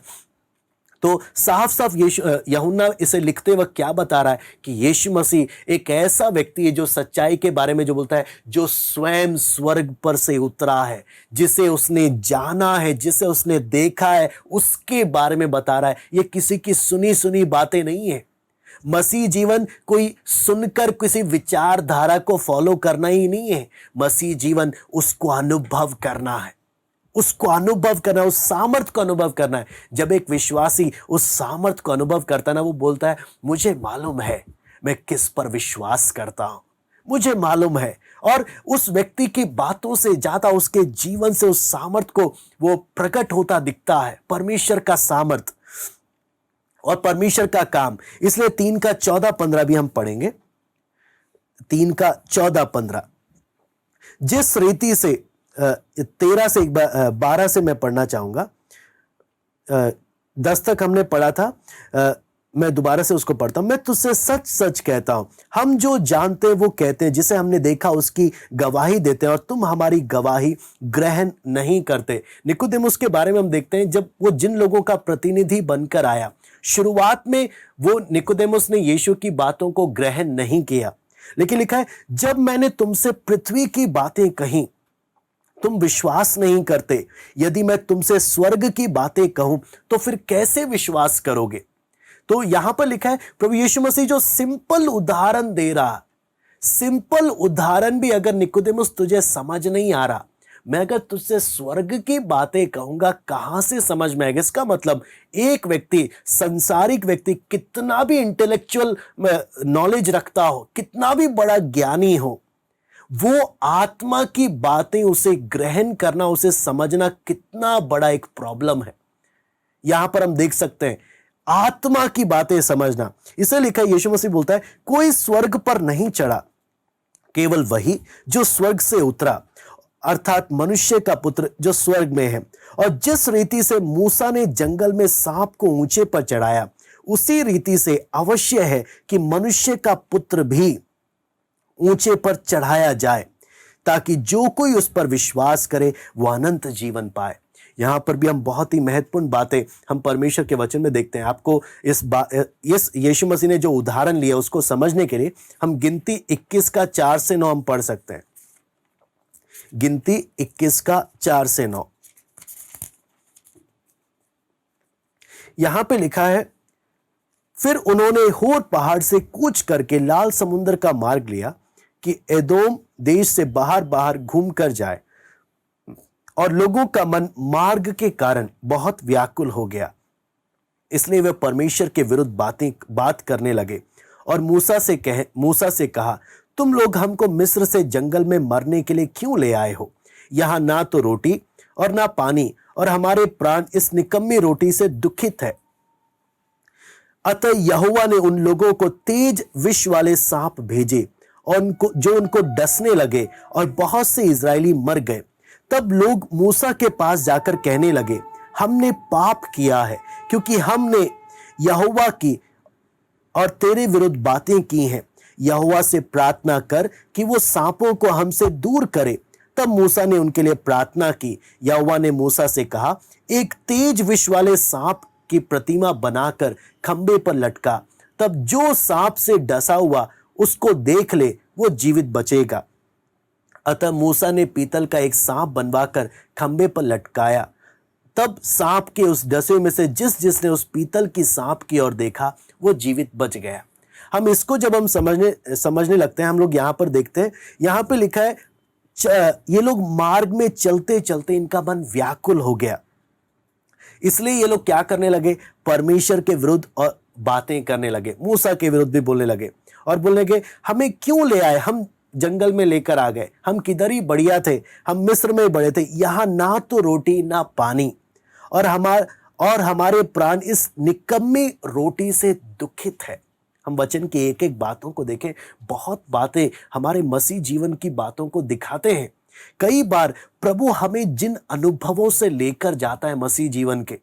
तो साफ साफ यूहन्ना इसे लिखते वक्त क्या बता रहा है कि यीशु मसीह एक ऐसा व्यक्ति है जो सच्चाई के बारे में जो बोलता है, जो स्वयं स्वर्ग पर से उतरा है, जिसे उसने जाना है, जिसे उसने देखा है, उसके बारे में बता रहा है। ये किसी की सुनी सुनी बातें नहीं है। मसीह जीवन कोई सुनकर किसी विचारधारा को फॉलो करना ही नहीं है। मसीह जीवन उसको अनुभव करना है, उसको अनुभव करना है, उस सामर्थ को अनुभव करना है। जब एक विश्वासी उस सामर्थ को अनुभव करता है ना, वो बोलता है मुझे मालूम है मैं किस पर विश्वास करता हूं, मुझे मालूम है। और उस व्यक्ति की बातों से ज्यादा उसके जीवन से उस सामर्थ को वो प्रकट होता दिखता है, परमेश्वर का सामर्थ और परमेश्वर का काम। इसलिए 3:14-15 भी हम पढ़ेंगे। 3:14-15 जिस रीति से 13 से 12 से मैं पढ़ना चाहूंगा। 10 तक हमने पढ़ा था, मैं दोबारा से उसको पढ़ता हूं। मैं तुझसे सच सच कहता हूं, हम जो जानते हैं वो कहते हैं, जिसे हमने देखा उसकी गवाही देते हैं, और तुम हमारी गवाही ग्रहण नहीं करते। निकोदेमुस के बारे में हम देखते हैं, जब वो जिन लोगों का प्रतिनिधि बनकर आया, शुरुआत में वो निकोदेमुस ने यीशु की बातों को ग्रहण नहीं किया, लेकिन लिखा है जब मैंने तुमसे पृथ्वी की बातें कही तुम विश्वास नहीं करते, यदि मैं तुमसे स्वर्ग की बातें कहूं तो फिर कैसे विश्वास करोगे। तो यहां पर लिखा है प्रभु यीशु मसीह जो सिंपल उदाहरण दे रहा, सिंपल उदाहरण भी अगर निकोदेमुस तुझे समझ नहीं आ रहा, मैं अगर तुझसे स्वर्ग की बातें कहूंगा कहां से समझ में आएगा। इसका मतलब एक व्यक्ति, संसारिक व्यक्ति, कितना भी इंटेलेक्चुअल नॉलेज रखता हो, कितना भी बड़ा ज्ञानी हो, वो आत्मा की बातें उसे ग्रहण करना, उसे समझना कितना बड़ा एक प्रॉब्लम है। यहां पर हम देख सकते हैं आत्मा की बातें समझना। इसे लिखा यीशु मसीह बोलता है कोई स्वर्ग पर नहीं चढ़ा, केवल वही जो स्वर्ग से उतरा, अर्थात मनुष्य का पुत्र जो स्वर्ग में है। और जिस रीति से मूसा ने जंगल में सांप को ऊंचे पर चढ़ाया, उसी रीति से अवश्य है कि मनुष्य का पुत्र भी ऊंचे पर चढ़ाया जाए, ताकि जो कोई उस पर विश्वास करे वो अनंत जीवन पाए। यहां पर भी हम बहुत ही महत्वपूर्ण बातें हम परमेश्वर के वचन में देखते हैं। आपको इस यीशु मसीह ने जो उदाहरण लिया उसको समझने के लिए हम गिनती 21:4-9 हम पढ़ सकते हैं। गिनती 21:4-9 यहां पे लिखा है, फिर उन्होंने होर पहाड़ से कूच करके लाल समुद्र का मार्ग लिया कि एदोम देश से बाहर बाहर घूम कर जाए, और लोगों का मन मार्ग के कारण बहुत व्याकुल हो गया, इसलिए वे परमेश्वर के विरुद्ध बात करने लगे और मूसा से कहा, तुम लोग हमको मिस्र से जंगल में मरने के लिए क्यों ले आए हो? यहां ना तो रोटी और ना पानी, और हमारे प्राण इस निकम्मी रोटी से दुखित है। अतः यहोवा ने उन लोगों को तेज विष वाले सांप भेजे और उनको डसने लगे, और बहुत से इजरायली मर गए। तब लोग मूसा के पास जाकर कहने लगे, हमने पाप किया है, क्योंकि हमने यहोवा की और तेरे विरुद्ध बातें की हैं। यहोवा से प्रार्थना कर कि वो सांपों को हमसे दूर करे। तब मूसा ने उनके लिए प्रार्थना की। यहोवा ने मूसा से कहा, एक तेज विष वाले सांप की प्रतिमा बनाकर खंबे पर लटका, तब जो सांप से डसा हुआ उसको देख ले वो जीवित बचेगा। अतः मूसा ने पीतल का एक सांप बनवाकर खंबे पर लटकाया। तब सांप के उस डसे में से जिसने उस पीतल की सांप की ओर देखा वो जीवित बच गया। हम इसको जब हम समझने लगते हैं, हम लोग यहाँ पर देखते हैं, यहाँ पे लिखा है ये लोग मार्ग में चलते चलते इनका मन व्याकुल हो गया, इसलिए ये लोग क्या करने लगे, परमेश्वर के विरुद्ध और बातें करने लगे, मूसा के विरुद्ध भी बोलने लगे और बोलने लगे हमें क्यों ले आए, हम जंगल में लेकर आ गए, हम किधर ही बढ़िया थे, हम मिस्र में बड़े थे, यहाँ ना तो रोटी ना पानी, और हमारे प्राण इस निकम्मी रोटी से दुखित है। हम वचन की एक एक बातों को देखें, बहुत बातें हमारे मसीह जीवन की बातों को दिखाते हैं। कई बार प्रभु हमें जिन अनुभवों से लेकर जाता है मसीह जीवन के,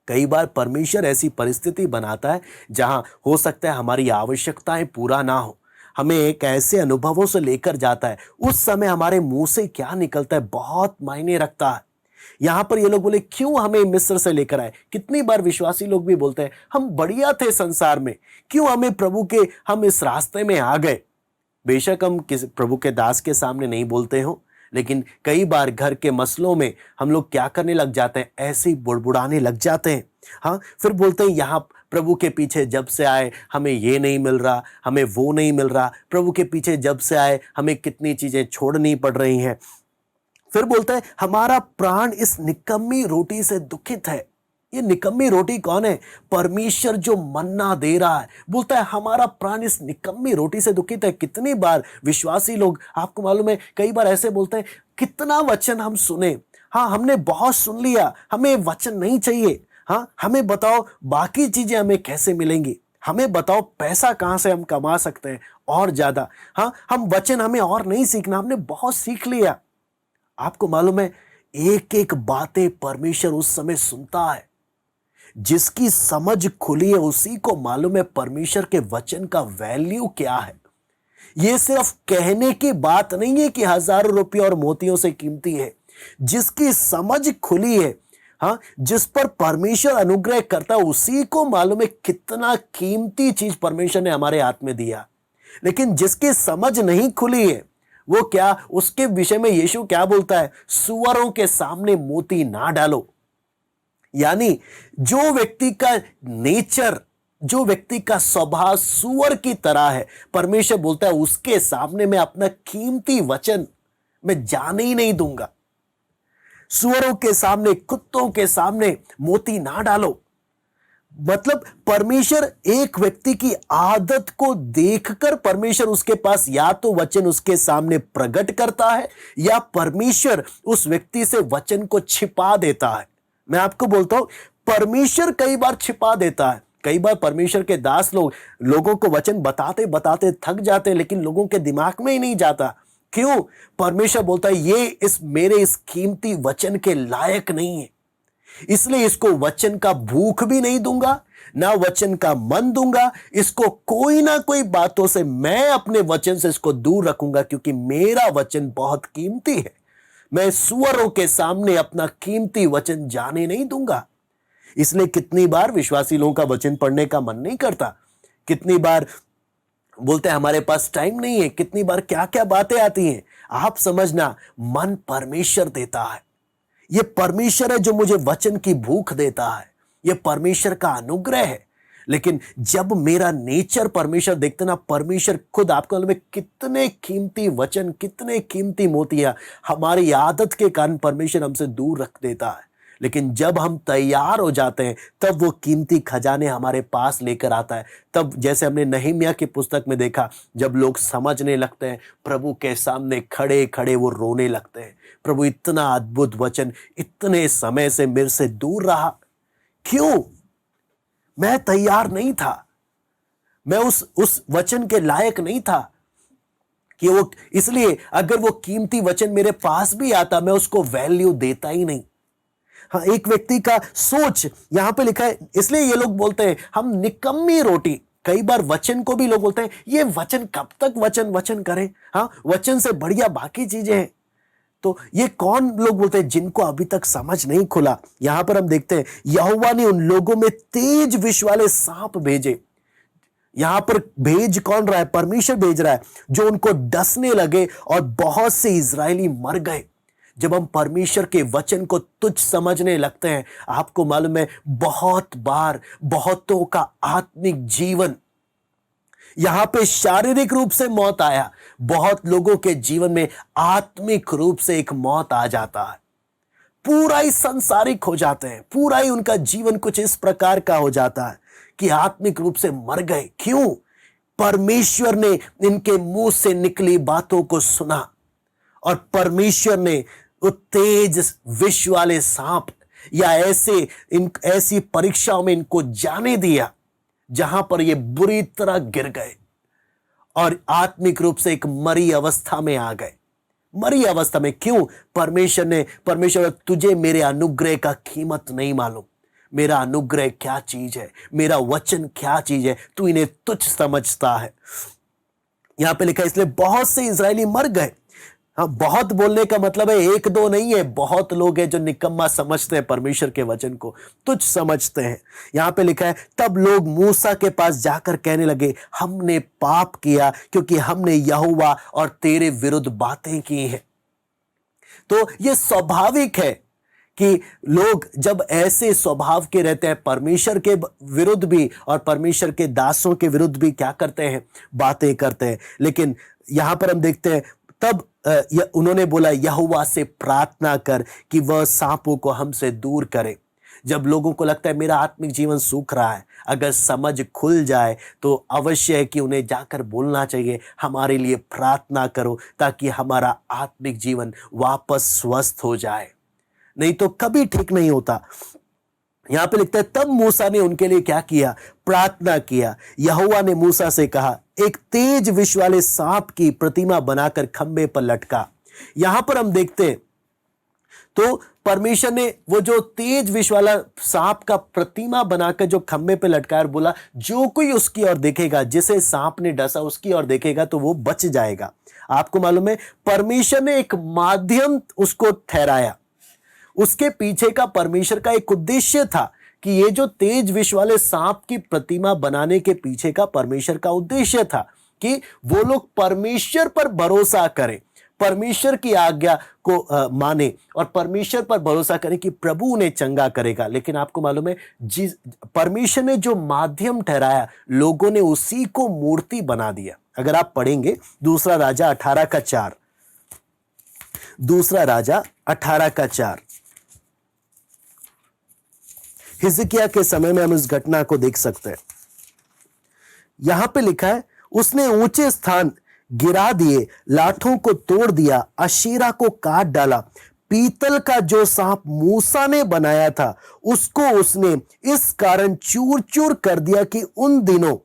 कई बार परमेश्वर ऐसी परिस्थिति बनाता है जहां हो सकता है हमारी आवश्यकताएं पूरा ना हो, हमें एक ऐसे अनुभवों से लेकर जाता है, उस समय हमारे मुंह से क्या निकलता है बहुत मायने रखता है। यहां पर ये लोग बोले क्यों हमें मिस्र से लेकर आए। कितनी बार विश्वासी लोग भी बोलते हैं हम बढ़िया थे संसार में, क्यों हमें प्रभु के हम इस रास्ते में आ गए। बेशक हम किसी प्रभु के दास के सामने नहीं बोलते हो, लेकिन कई बार घर के मसलों में हम लोग क्या करने लग जाते हैं, ऐसे ही बुड़बुड़ाने लग जाते हैं। हाँ, फिर बोलते हैं यहाँ प्रभु के पीछे जब से आए हमें ये नहीं मिल रहा, हमें वो नहीं मिल रहा, प्रभु के पीछे जब से आए हमें कितनी चीजें छोड़नी पड़ रही हैं। फिर बोलते हैं हमारा प्राण इस निकम्मी रोटी से दुखित है। ये निकम्मी रोटी कौन है? परमेश्वर जो मन्ना दे रहा है। बोलता है हमारा प्राण इस निकम्मी रोटी से दुखित है। कितनी बार विश्वासी लोग, आपको मालूम है, कई बार ऐसे बोलते हैं कितना वचन हम सुने, हाँ हमने बहुत सुन लिया, हमें वचन नहीं चाहिए, हाँ हमें बताओ बाकी चीजें हमें कैसे मिलेंगी, हमें बताओ पैसा कहां से हम कमा सकते हैं और ज्यादा, हाँ हम वचन हमें और नहीं सीखना, हमने बहुत सीख लिया। आपको मालूम है एक एक बातें परमेश्वर उस समय सुनता है। जिसकी समझ खुली है उसी को मालूम है परमेश्वर के वचन का वैल्यू क्या है। यह सिर्फ कहने की बात नहीं है कि हजारों रुपये और मोतियों से कीमती है। जिसकी समझ खुली है, हाँ, जिस पर परमेश्वर अनुग्रह करता है उसी को मालूम है कितना कीमती चीज परमेश्वर ने हमारे हाथ में दिया। लेकिन जिसकी समझ नहीं खुली है वो क्या, उसके विषय में यीशु क्या बोलता है, सुअरों के सामने मोती ना डालो। यानी जो व्यक्ति का नेचर, जो व्यक्ति का स्वभाव सुअर की तरह है, परमेश्वर बोलता है उसके सामने मैं अपना कीमती वचन मैं जाने ही नहीं दूंगा। सुअरों के सामने, कुत्तों के सामने मोती ना डालो। मतलब परमेश्वर एक व्यक्ति की आदत को देखकर परमेश्वर उसके पास या तो वचन उसके सामने प्रकट करता है या परमेश्वर उस व्यक्ति से वचन को छिपा देता है। मैं आपको बोलता हूं परमेश्वर कई बार छिपा देता है। कई बार परमेश्वर के दास लोगों को वचन बताते बताते थक जाते, लेकिन लोगों के दिमाग में ही नहीं जाता। क्यों? परमेश्वर बोलता है ये मेरे इस कीमती वचन के लायक नहीं है, इसलिए इसको वचन का भूख भी नहीं दूंगा, ना वचन का मन दूंगा। इसको कोई ना कोई बातों से मैं अपने वचन से इसको दूर रखूंगा, क्योंकि मेरा वचन बहुत कीमती है। मैं सुअरों के सामने अपना कीमती वचन जाने नहीं दूंगा। इसलिए कितनी बार विश्वासी लोगों का वचन पढ़ने का मन नहीं करता, कितनी बार बोलते हैं हमारे पास टाइम नहीं है, कितनी बार क्या क्या बातें आती हैं। आप समझना, मन परमेश्वर देता है। ये परमेश्वर है जो मुझे वचन की भूख देता है, ये परमेश्वर का अनुग्रह है। लेकिन जब मेरा नेचर परमेश्वर देखते ना, परमेश्वर खुद, आपको में कितने कीमती वचन, कितने कीमती मोतियां हमारी आदत के कारण परमेश्वर हमसे दूर रख देता है। लेकिन जब हम तैयार हो जाते हैं तब वो कीमती खजाने हमारे पास लेकर आता है। तब जैसे हमने नहम्याह की पुस्तक में देखा, जब लोग समझने लगते हैं, प्रभु के सामने खड़े खड़े वो रोने लगते हैं, प्रभु इतना अद्भुत वचन इतने समय से मेरे से दूर रहा, क्यों? मैं तैयार नहीं था, मैं उस वचन के लायक नहीं था कि वो, इसलिए अगर वो कीमती वचन मेरे पास भी आता मैं उसको वैल्यू देता ही नहीं। हाँ, एक व्यक्ति का सोच यहां पे लिखा है, इसलिए ये लोग बोलते हैं हम निकम्मी रोटी। कई बार वचन को भी लोग बोलते हैं ये वचन कब तक वचन करें, हाँ वचन से बढ़िया बाकी चीजें हैं। तो ये कौन लोग बोलते हैं जिनको अभी तक समझ नहीं खुला? यहां पर हम देखते हैं यहोवा ने उन लोगों में तेज विष वाले सांप भेजे। यहां पर भेज कौन रहा है? परमेश्वर भेज रहा है, जो उनको डसने लगे और बहुत से इजरायली मर गए। जब हम परमेश्वर के वचन को तुच्छ समझने लगते हैं, आपको मालूम है बहुत बार बहुतों का आत्मिक जीवन, यहां पे शारीरिक रूप से मौत आया, बहुत लोगों के जीवन में आत्मिक रूप से एक मौत आ जाता है। पूरा ही संसारिक हो जाते हैं, पूरा ही उनका जीवन कुछ इस प्रकार का हो जाता है कि आत्मिक रूप से मर गए। क्यों? परमेश्वर ने इनके मुंह से निकली बातों को सुना और परमेश्वर ने वो तेज विष वाले सांप या ऐसी परीक्षाओं में इनको जाने दिया जहां पर ये बुरी तरह गिर गए और आत्मिक रूप से एक मरी अवस्था में आ गए। मरी अवस्था में क्यों? परमेश्वर तुझे मेरे अनुग्रह का कीमत नहीं मालूम, मेरा अनुग्रह क्या चीज है, मेरा वचन क्या चीज है, तू इन्हें तुच्छ समझता है। यहां पे लिखा है इसलिए बहुत से इजरायली मर गए। हाँ, बहुत बोलने का मतलब है एक दो नहीं है, बहुत लोग हैं जो निकम्मा समझते हैं, परमेश्वर के वचन को तुच्छ समझते हैं। यहां पे लिखा है तब लोग मूसा के पास जाकर कहने लगे, हमने पाप किया क्योंकि हमने यहोवा और तेरे विरुद्ध बातें की हैं। तो यह स्वाभाविक है कि लोग जब ऐसे स्वभाव के रहते हैं, परमेश्वर के विरुद्ध भी और परमेश्वर के दासों के विरुद्ध भी क्या करते हैं? बातें करते हैं। लेकिन यहां पर हम देखते हैं तब उन्होंने बोला यहोवा से प्रार्थना कर कि वह सांपों को हमसे दूर करे। जब लोगों को लगता है मेरा आत्मिक जीवन सूख रहा है, अगर समझ खुल जाए तो अवश्य है कि उन्हें जाकर बोलना चाहिए, हमारे लिए प्रार्थना करो ताकि हमारा आत्मिक जीवन वापस स्वस्थ हो जाए, नहीं तो कभी ठीक नहीं होता। यहां पे लिखता है तब मूसा ने उनके लिए क्या किया? प्रार्थना किया। यहोवा ने मूसा से कहा एक तेज विष वाले सांप की प्रतिमा बनाकर खंबे पर लटका। यहां पर हम देखते हैं तो परमेश्वर ने वो जो तेज विष वाला सांप का प्रतिमा बनाकर जो खंबे पे लटकाकर बोला जो कोई उसकी ओर देखेगा, जिसे सांप ने डसा उसकी ओर देखेगा तो वो बच जाएगा। आपको मालूम है परमेश्वर ने एक माध्यम उसको ठहराया, उसके पीछे का परमेश्वर का एक उद्देश्य था कि ये जो तेज विष वाले सांप की प्रतिमा बनाने के पीछे का परमेश्वर का उद्देश्य था कि वो लोग परमेश्वर पर भरोसा करें, परमेश्वर की आज्ञा को माने और परमेश्वर पर भरोसा करें कि प्रभु उन्हें चंगा करेगा। लेकिन आपको मालूम है परमेश्वर ने जो माध्यम ठहराया, लोगों ने उसी को मूर्ति बना दिया। अगर आप पढ़ेंगे दूसरा राजा 18:4, दूसरा राजा 18:4, हिजकिय्याह के समय में हम इस घटना को देख सकते हैं। यहां पे लिखा है उसने ऊंचे स्थान गिरा दिए, लाठों को तोड़ दिया, अशेरा को काट डाला, पीतल का जो सांप मूसा ने बनाया था उसको उसने इस कारण चूर चूर कर दिया कि उन दिनों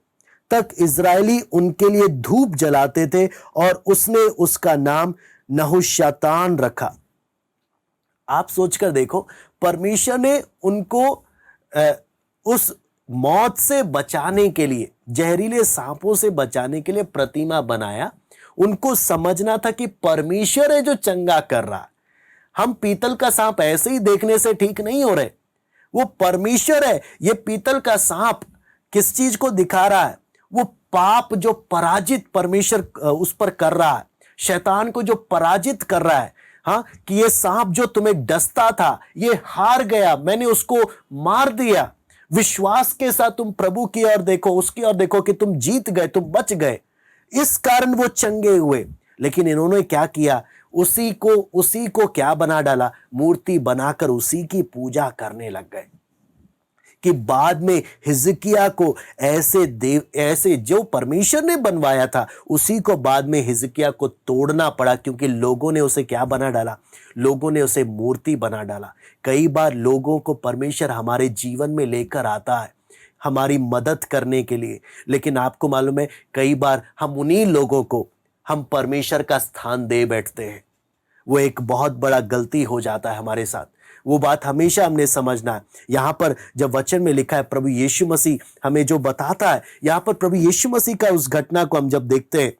तक इजरायली उनके लिए धूप जलाते थे और उसने उसका नाम नहुशतान रखा। आप सोचकर देखो, परमेश्वर ने उनको उस मौत से बचाने के लिए, जहरीले सांपों से बचाने के लिए प्रतिमा बनाया। उनको समझना था कि परमेश्वर है जो चंगा कर रहा है, हम पीतल का सांप ऐसे ही देखने से ठीक नहीं हो रहे, वो परमेश्वर है। ये पीतल का सांप किस चीज को दिखा रहा है? वो पाप जो पराजित परमेश्वर उस पर कर रहा है, शैतान को जो पराजित कर रहा है। हाँ, कि ये सांप जो तुम्हें डसता था ये हार गया, मैंने उसको मार दिया। विश्वास के साथ तुम प्रभु की ओर देखो, उसकी ओर देखो कि तुम जीत गए, तुम बच गए, इस कारण वो चंगे हुए। लेकिन इन्होंने क्या किया? उसी को क्या बना डाला? मूर्ति बनाकर उसी की पूजा करने लग गए। कि बाद में हिजकिय्याह को ऐसे जो परमेश्वर ने बनवाया था उसी को बाद में हिजकिय्याह को तोड़ना पड़ा, क्योंकि लोगों ने उसे क्या बना डाला? लोगों ने उसे मूर्ति बना डाला। कई बार लोगों को परमेश्वर हमारे जीवन में लेकर आता है हमारी मदद करने के लिए, लेकिन आपको मालूम है कई बार हम उन्हीं लोगों को हम परमेश्वर का स्थान दे बैठते हैं। वो एक बहुत बड़ा गलती हो जाता है हमारे साथ। वो बात हमेशा हमने समझना है। यहां पर जब वचन में लिखा है प्रभु यीशु मसीह हमें जो बताता है, यहां पर प्रभु यीशु मसीह का उस घटना को हम जब देखते हैं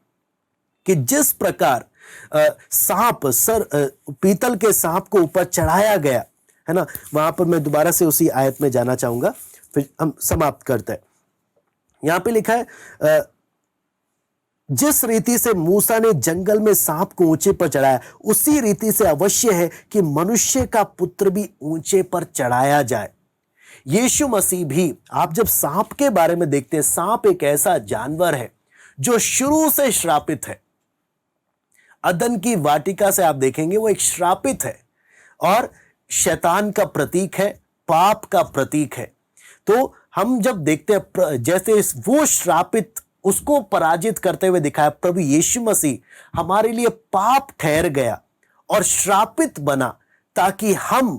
कि जिस प्रकार सांप पीतल के सांप को ऊपर चढ़ाया गया, है ना। वहां पर मैं दोबारा से उसी आयत में जाना चाहूंगा, फिर हम समाप्त करते हैं। यहां पे लिखा है जिस रीति से मूसा ने जंगल में सांप को ऊंचे पर चढ़ाया, उसी रीति से अवश्य है कि मनुष्य का पुत्र भी ऊंचे पर चढ़ाया जाए। यीशु मसीह भी, आप जब सांप के बारे में देखते हैं, सांप एक ऐसा जानवर है जो शुरू से श्रापित है। अदन की वाटिका से आप देखेंगे वो एक श्रापित है और शैतान का प्रतीक है, पाप का प्रतीक है। तो हम जब देखते हैं जैसे वो श्रापित, उसको पराजित करते हुए दिखाया, प्रभु यीशु मसीह हमारे लिए पाप ठहर गया और श्रापित बना, ताकि हम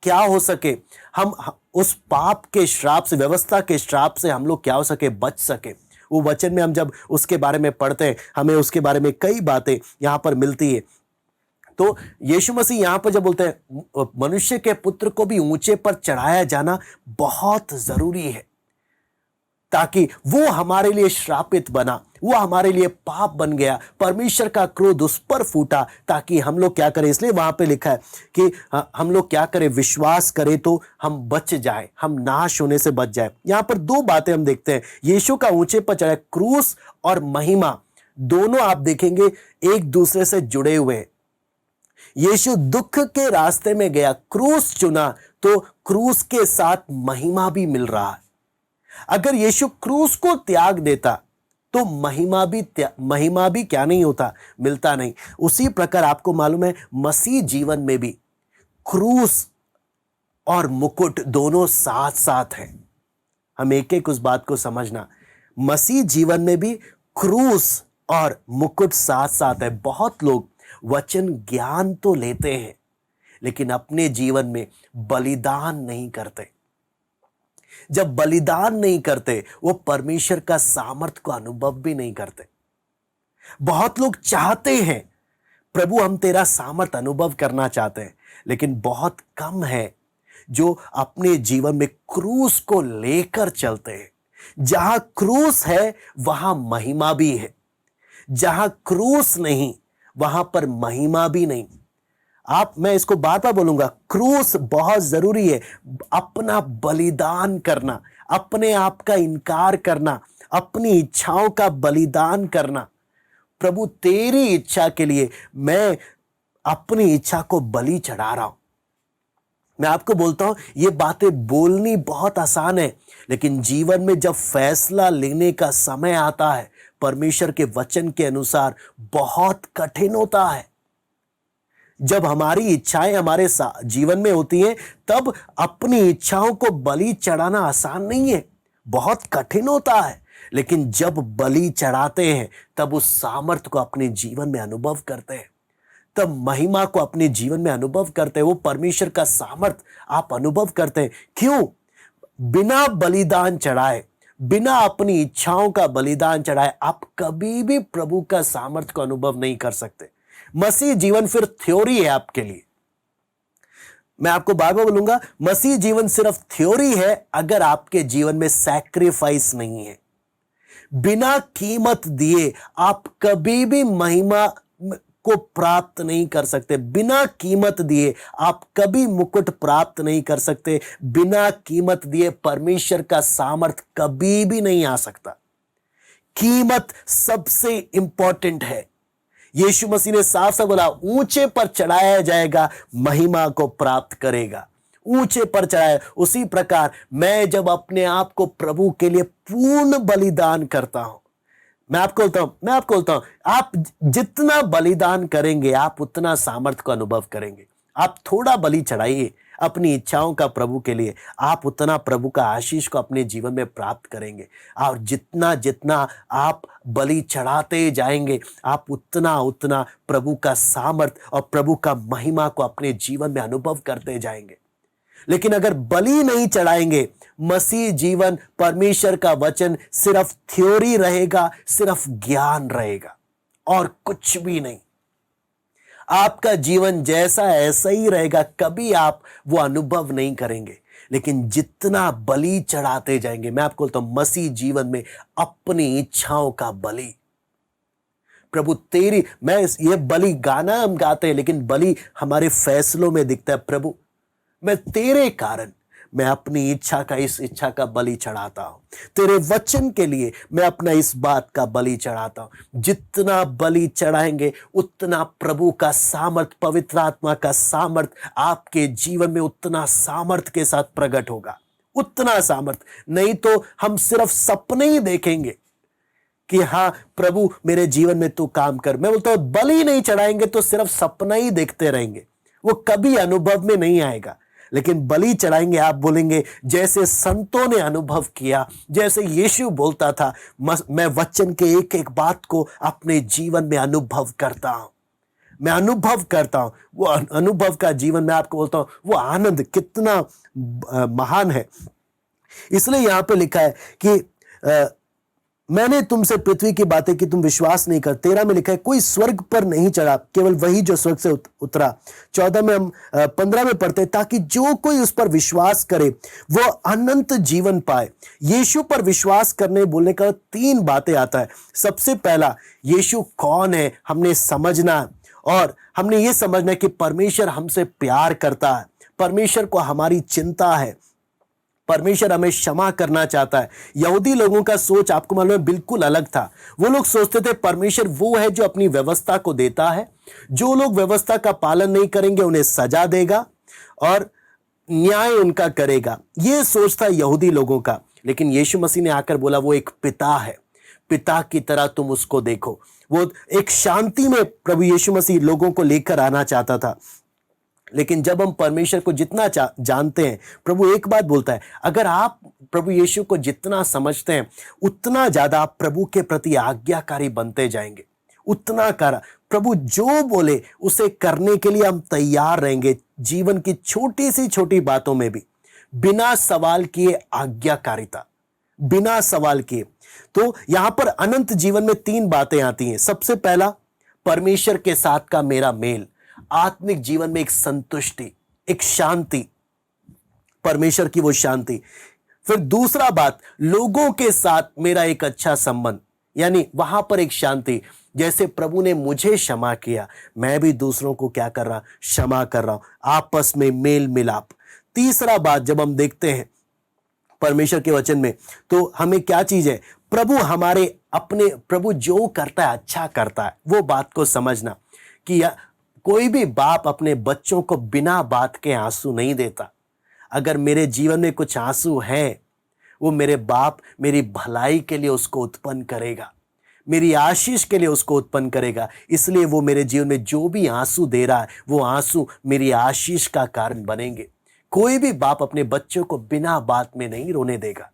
क्या हो सके, हम उस पाप के श्राप से, व्यवस्था के श्राप से हम लोग क्या हो सके, बच सके। वो वचन में हम जब उसके बारे में पढ़ते हैं, हमें उसके बारे में कई बातें यहां पर मिलती है। तो यीशु मसीह यहां पर जब बोलते हैं मनुष्य के पुत्र को भी ऊंचे पर चढ़ाया जाना बहुत जरूरी है, ताकि वो हमारे लिए श्रापित बना, वो हमारे लिए पाप बन गया, परमेश्वर का क्रोध उस पर फूटा, ताकि हम लोग क्या करें। इसलिए वहां पे लिखा है कि हम लोग क्या करें, विश्वास करें तो हम बच जाए, हम नाश होने से बच जाए। यहां पर दो बातें हम देखते हैं, यीशु का ऊंचे पर चढ़ा, क्रूस और महिमा, दोनों आप देखेंगे एक दूसरे से जुड़े हुए हैं। यीशु दुख के रास्ते में गया, क्रूस चुना, तो क्रूस के साथ महिमा भी मिल रहा है। अगर यीशु क्रूस को त्याग देता तो महिमा भी क्या नहीं होता, मिलता नहीं। उसी प्रकार आपको मालूम है मसीह जीवन में भी क्रूस और मुकुट दोनों साथ साथ हैं। हम एक एक उस बात को समझना, मसीह जीवन में भी क्रूस और मुकुट साथ साथ है। बहुत लोग वचन ज्ञान तो लेते हैं लेकिन अपने जीवन में बलिदान नहीं करते। जब बलिदान नहीं करते वो परमेश्वर का सामर्थ्य को अनुभव भी नहीं करते। बहुत लोग चाहते हैं प्रभु हम तेरा सामर्थ्य अनुभव करना चाहते हैं, लेकिन बहुत कम है जो अपने जीवन में क्रूस को लेकर चलते हैं। जहां क्रूस है वहां महिमा भी है, जहां क्रूस नहीं वहां पर महिमा भी नहीं। मैं इसको बार बार बोलूंगा, क्रूस बहुत जरूरी है। अपना बलिदान करना, अपने आप का इनकार करना, अपनी इच्छाओं का बलिदान करना। प्रभु तेरी इच्छा के लिए मैं अपनी इच्छा को बलि चढ़ा रहा हूं। मैं आपको बोलता हूं ये बातें बोलनी बहुत आसान है, लेकिन जीवन में जब फैसला लेने का समय आता है परमेश्वर के वचन के अनुसार बहुत कठिन होता है। जब हमारी इच्छाएं हमारे जीवन में होती हैं तब अपनी इच्छाओं को बलि चढ़ाना आसान नहीं है, बहुत कठिन होता है। लेकिन जब बलि चढ़ाते हैं तब उस सामर्थ्य को अपने जीवन में अनुभव करते हैं, तब महिमा को अपने जीवन में अनुभव करते हैं। वो परमेश्वर का सामर्थ्य आप अनुभव करते हैं। क्यों? बिना बलिदान चढ़ाए, बिना अपनी इच्छाओं का बलिदान चढ़ाए आप कभी भी प्रभु का सामर्थ्य को अनुभव नहीं कर सकते। मसीह जीवन फिर थ्योरी है आपके लिए। मैं आपको बार बार बोलूंगा, मसीह जीवन सिर्फ थ्योरी है अगर आपके जीवन में सैक्रिफाइस नहीं है। बिना कीमत दिए आप कभी भी महिमा को प्राप्त नहीं कर सकते। बिना कीमत दिए आप कभी मुकुट प्राप्त नहीं कर सकते। बिना कीमत दिए परमेश्वर का सामर्थ कभी भी नहीं आ सकता। कीमत सबसे इंपॉर्टेंट है। यीशु मसीह ने साफ साफ बोला, ऊंचे पर चढ़ाया जाएगा, महिमा को प्राप्त करेगा। ऊंचे पर चढ़ाया। उसी प्रकार मैं जब अपने आप को प्रभु के लिए पूर्ण बलिदान करता हूं, मैं आपको बोलता हूं आप जितना बलिदान करेंगे आप उतना सामर्थ्य को अनुभव करेंगे। आप थोड़ा बलि चढ़ाइए अपनी इच्छाओं का प्रभु के लिए, आप उतना प्रभु का आशीष को अपने जीवन में प्राप्त करेंगे। और जितना जितना आप बलि चढ़ाते जाएंगे आप उतना उतना प्रभु का सामर्थ्य और प्रभु का महिमा को अपने जीवन में अनुभव करते जाएंगे। लेकिन अगर बलि नहीं चढ़ाएंगे, मसीह जीवन, परमेश्वर का वचन सिर्फ थ्योरी रहेगा, सिर्फ ज्ञान रहेगा और कुछ भी नहीं। आपका जीवन जैसा ऐसा ही रहेगा, कभी आप वो अनुभव नहीं करेंगे। लेकिन जितना बलि चढ़ाते जाएंगे, मैं आपको बोलता हूं मसीह जीवन में अपनी इच्छाओं का बलि, प्रभु तेरी, ये बलि गाना हम गाते हैं, लेकिन बलि हमारे फैसलों में दिखता है। प्रभु मैं तेरे कारण मैं अपनी इस इच्छा का बलि चढ़ाता हूं, तेरे वचन के लिए मैं अपना इस बात का बलि चढ़ाता हूं। जितना बलि चढ़ाएंगे उतना प्रभु का सामर्थ, पवित्र आत्मा का सामर्थ आपके जीवन में उतना सामर्थ के साथ प्रकट होगा, उतना सामर्थ। नहीं तो हम सिर्फ सपने ही देखेंगे कि हाँ प्रभु मेरे जीवन में तू काम कर। मैं बोलता हूं बलि नहीं चढ़ाएंगे तो सिर्फ सपना ही देखते रहेंगे, वो कभी अनुभव में नहीं आएगा। लेकिन बलि चढ़ाएंगे, आप बोलेंगे जैसे संतों ने अनुभव किया, जैसे यीशु बोलता था, मैं वचन के एक एक बात को अपने जीवन में अनुभव करता हूं, मैं अनुभव करता हूं। वो अनुभव का जीवन मैं आपको बोलता हूं, वो आनंद कितना महान है। इसलिए यहां पे लिखा है कि मैंने तुमसे पृथ्वी की बातें की, तुम विश्वास नहीं कर। 13 में लिखा है कोई स्वर्ग पर नहीं चढ़ा, केवल वही जो स्वर्ग से उतरा। 14 में हम 15 में पढ़ते हैं ताकि जो कोई उस पर विश्वास करे वो अनंत जीवन पाए। यीशु पर विश्वास करने बोलने का 3 बातें आता है। सबसे पहला, यीशु कौन है हमने समझना, और हमने ये समझना है कि परमेश्वर हमसे प्यार करता है, परमेश्वर को हमारी चिंता है, परमेश्वर हमें क्षमा करना चाहता है। यहूदी लोगों का सोच आपको मालूम है बिल्कुल अलग था। वो लोग सोचते थे परमेश्वर वो है जो अपनी व्यवस्था को देता है, जो लोग व्यवस्था का पालन नहीं करेंगे उन्हें सजा देगा और न्याय उनका करेगा। ये सोच था यहूदी लोगों का। लेकिन यीशु मसीह ने आकर बोला वो एक पिता है, पिता की तरह तुम उसको देखो। वो एक शांति में प्रभु यीशु मसीह लोगों को लेकर आना चाहता था। लेकिन जब हम परमेश्वर को जितना जानते हैं, प्रभु एक बात बोलता है, अगर आप प्रभु यीशु को जितना समझते हैं उतना ज्यादा आप प्रभु के प्रति आज्ञाकारी बनते जाएंगे। उतना करा प्रभु जो बोले उसे करने के लिए हम तैयार रहेंगे। जीवन की छोटी सी छोटी बातों में भी बिना सवाल किए आज्ञाकारिता, बिना सवाल किए। तो यहां पर अनंत जीवन में 3 बातें आती हैं। सबसे पहला, परमेश्वर के साथ का मेरा मेल, आत्मिक जीवन में एक संतुष्टि, एक शांति, परमेश्वर की वो शांति। फिर दूसरा बात, लोगों के साथ मेरा एक अच्छा संबंध, यानी वहां पर एक शांति, जैसे प्रभु ने मुझे क्षमा किया मैं भी दूसरों को क्या कर रहा, क्षमा कर रहा हूं, आपस में मेल मिलाप। तीसरा बात, जब हम देखते हैं परमेश्वर के वचन में तो हमें क्या चीज है, प्रभु हमारे अपने, प्रभु जो करता है अच्छा करता है, वो बात को समझना कि कोई भी बाप अपने बच्चों को बिना बात के आंसू नहीं देता। अगर मेरे जीवन में कुछ आंसू है, वो मेरे बाप मेरी भलाई के लिए उसको उत्पन्न करेगा, मेरी आशीष के लिए उसको उत्पन्न करेगा। इसलिए वो मेरे जीवन में जो भी आंसू दे रहा है वो आंसू मेरी आशीष का कारण बनेंगे। कोई भी बाप अपने बच्चों को बिना बात में नहीं रोने देगा।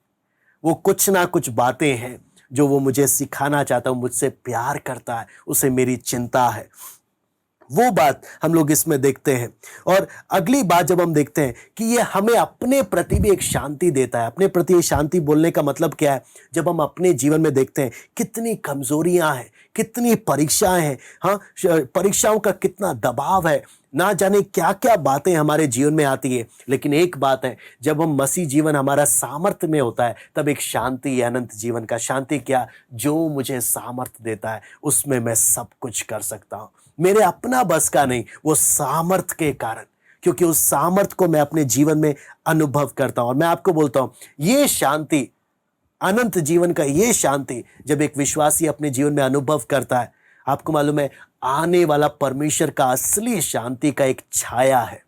वो कुछ ना कुछ बातें हैं जो वो मुझे सिखाना चाहता है, मुझसे प्यार करता है, उसे मेरी चिंता है, वो बात हम लोग इसमें देखते हैं। और अगली बात जब हम देखते हैं कि ये हमें अपने प्रति भी एक शांति देता है। अपने प्रति शांति बोलने का मतलब क्या है, जब हम अपने जीवन में देखते हैं कितनी कमजोरियां हैं, कितनी परीक्षाएं हैं, हाँ परीक्षाओं का कितना दबाव है, ना जाने क्या क्या बातें हमारे जीवन में आती है। लेकिन एक बात है, जब हम मसीह जीवन हमारा सामर्थ्य में होता है तब एक शांति, अनंत जीवन का शांति क्या, जो मुझे सामर्थ्य देता है उसमें मैं सब कुछ कर सकता हूं। मेरे अपना बस का नहीं, वो सामर्थ्य के कारण, क्योंकि उस सामर्थ्य को मैं अपने जीवन में अनुभव करता हूं। और मैं आपको बोलता हूं ये शांति, अनंत जीवन का ये शांति जब एक विश्वासी अपने जीवन में अनुभव करता है, आपको मालूम है आने वाला परमेश्वर का असली शांति का एक छाया है।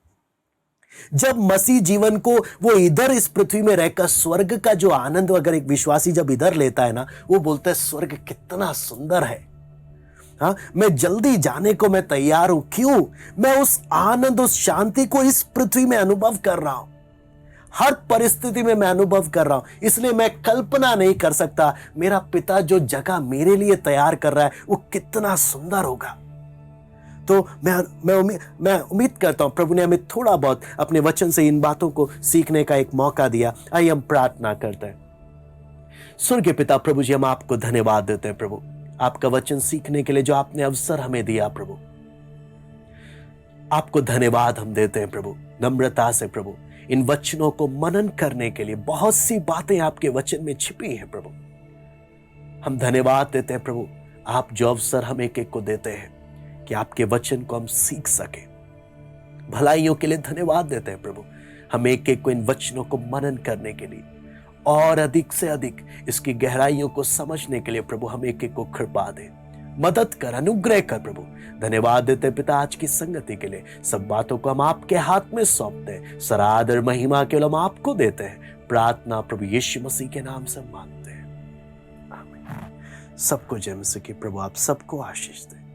जब मसीह जीवन को वो इधर इस पृथ्वी में रहकर स्वर्ग का जो आनंद अगर एक विश्वासी जब इधर लेता है ना, वो बोलता है स्वर्ग कितना सुंदर है, हाँ मैं जल्दी जाने को मैं तैयार हूं। क्यों? मैं उस आनंद, उस शांति को इस पृथ्वी में अनुभव कर रहा हूं, हर परिस्थिति में मैं अनुभव कर रहा हूं। इसलिए मैं कल्पना नहीं कर सकता मेरा पिता जो जगह मेरे लिए तैयार कर रहा है वो कितना सुंदर होगा। तो मैं उम्मीद करता हूं प्रभु ने हमें थोड़ा बहुत अपने वचन से इन बातों को सीखने का एक मौका दिया। आइए हम प्रार्थना करते हैं। स्वर्गीय पिता प्रभु जी, हम आपको धन्यवाद देते हैं प्रभु, आपका वचन सीखने के लिए जो आपने अवसर हमें दिया प्रभु, आपको धन्यवाद हम देते हैं प्रभु, नम्रता से प्रभु इन वचनों को मनन करने के लिए। बहुत सी बातें आपके वचन में छिपी हैं प्रभु, हम धन्यवाद देते हैं प्रभु, आप जो अवसर हम एक एक को देते हैं कि आपके वचन को हम सीख सके, भलाइयों के लिए धन्यवाद देते हैं प्रभु। हम एक एक को इन वचनों को मनन करने के लिए और अधिक से अधिक इसकी गहराइयों को समझने के लिए प्रभु हम एक एक को कृपा दे, मदद कर, अनुग्रह कर प्रभु। धन्यवाद देते पिता आज की संगति के लिए। सब बातों को हम आपके हाथ में सौंपते हैं। सरादर महिमा केवल हम आपको देते हैं। प्रार्थना प्रभु यीशु मसीह के नाम से मांगते हैं, आमीन। सबको जय मसीह की। प्रभु आप सबको आशीष दे।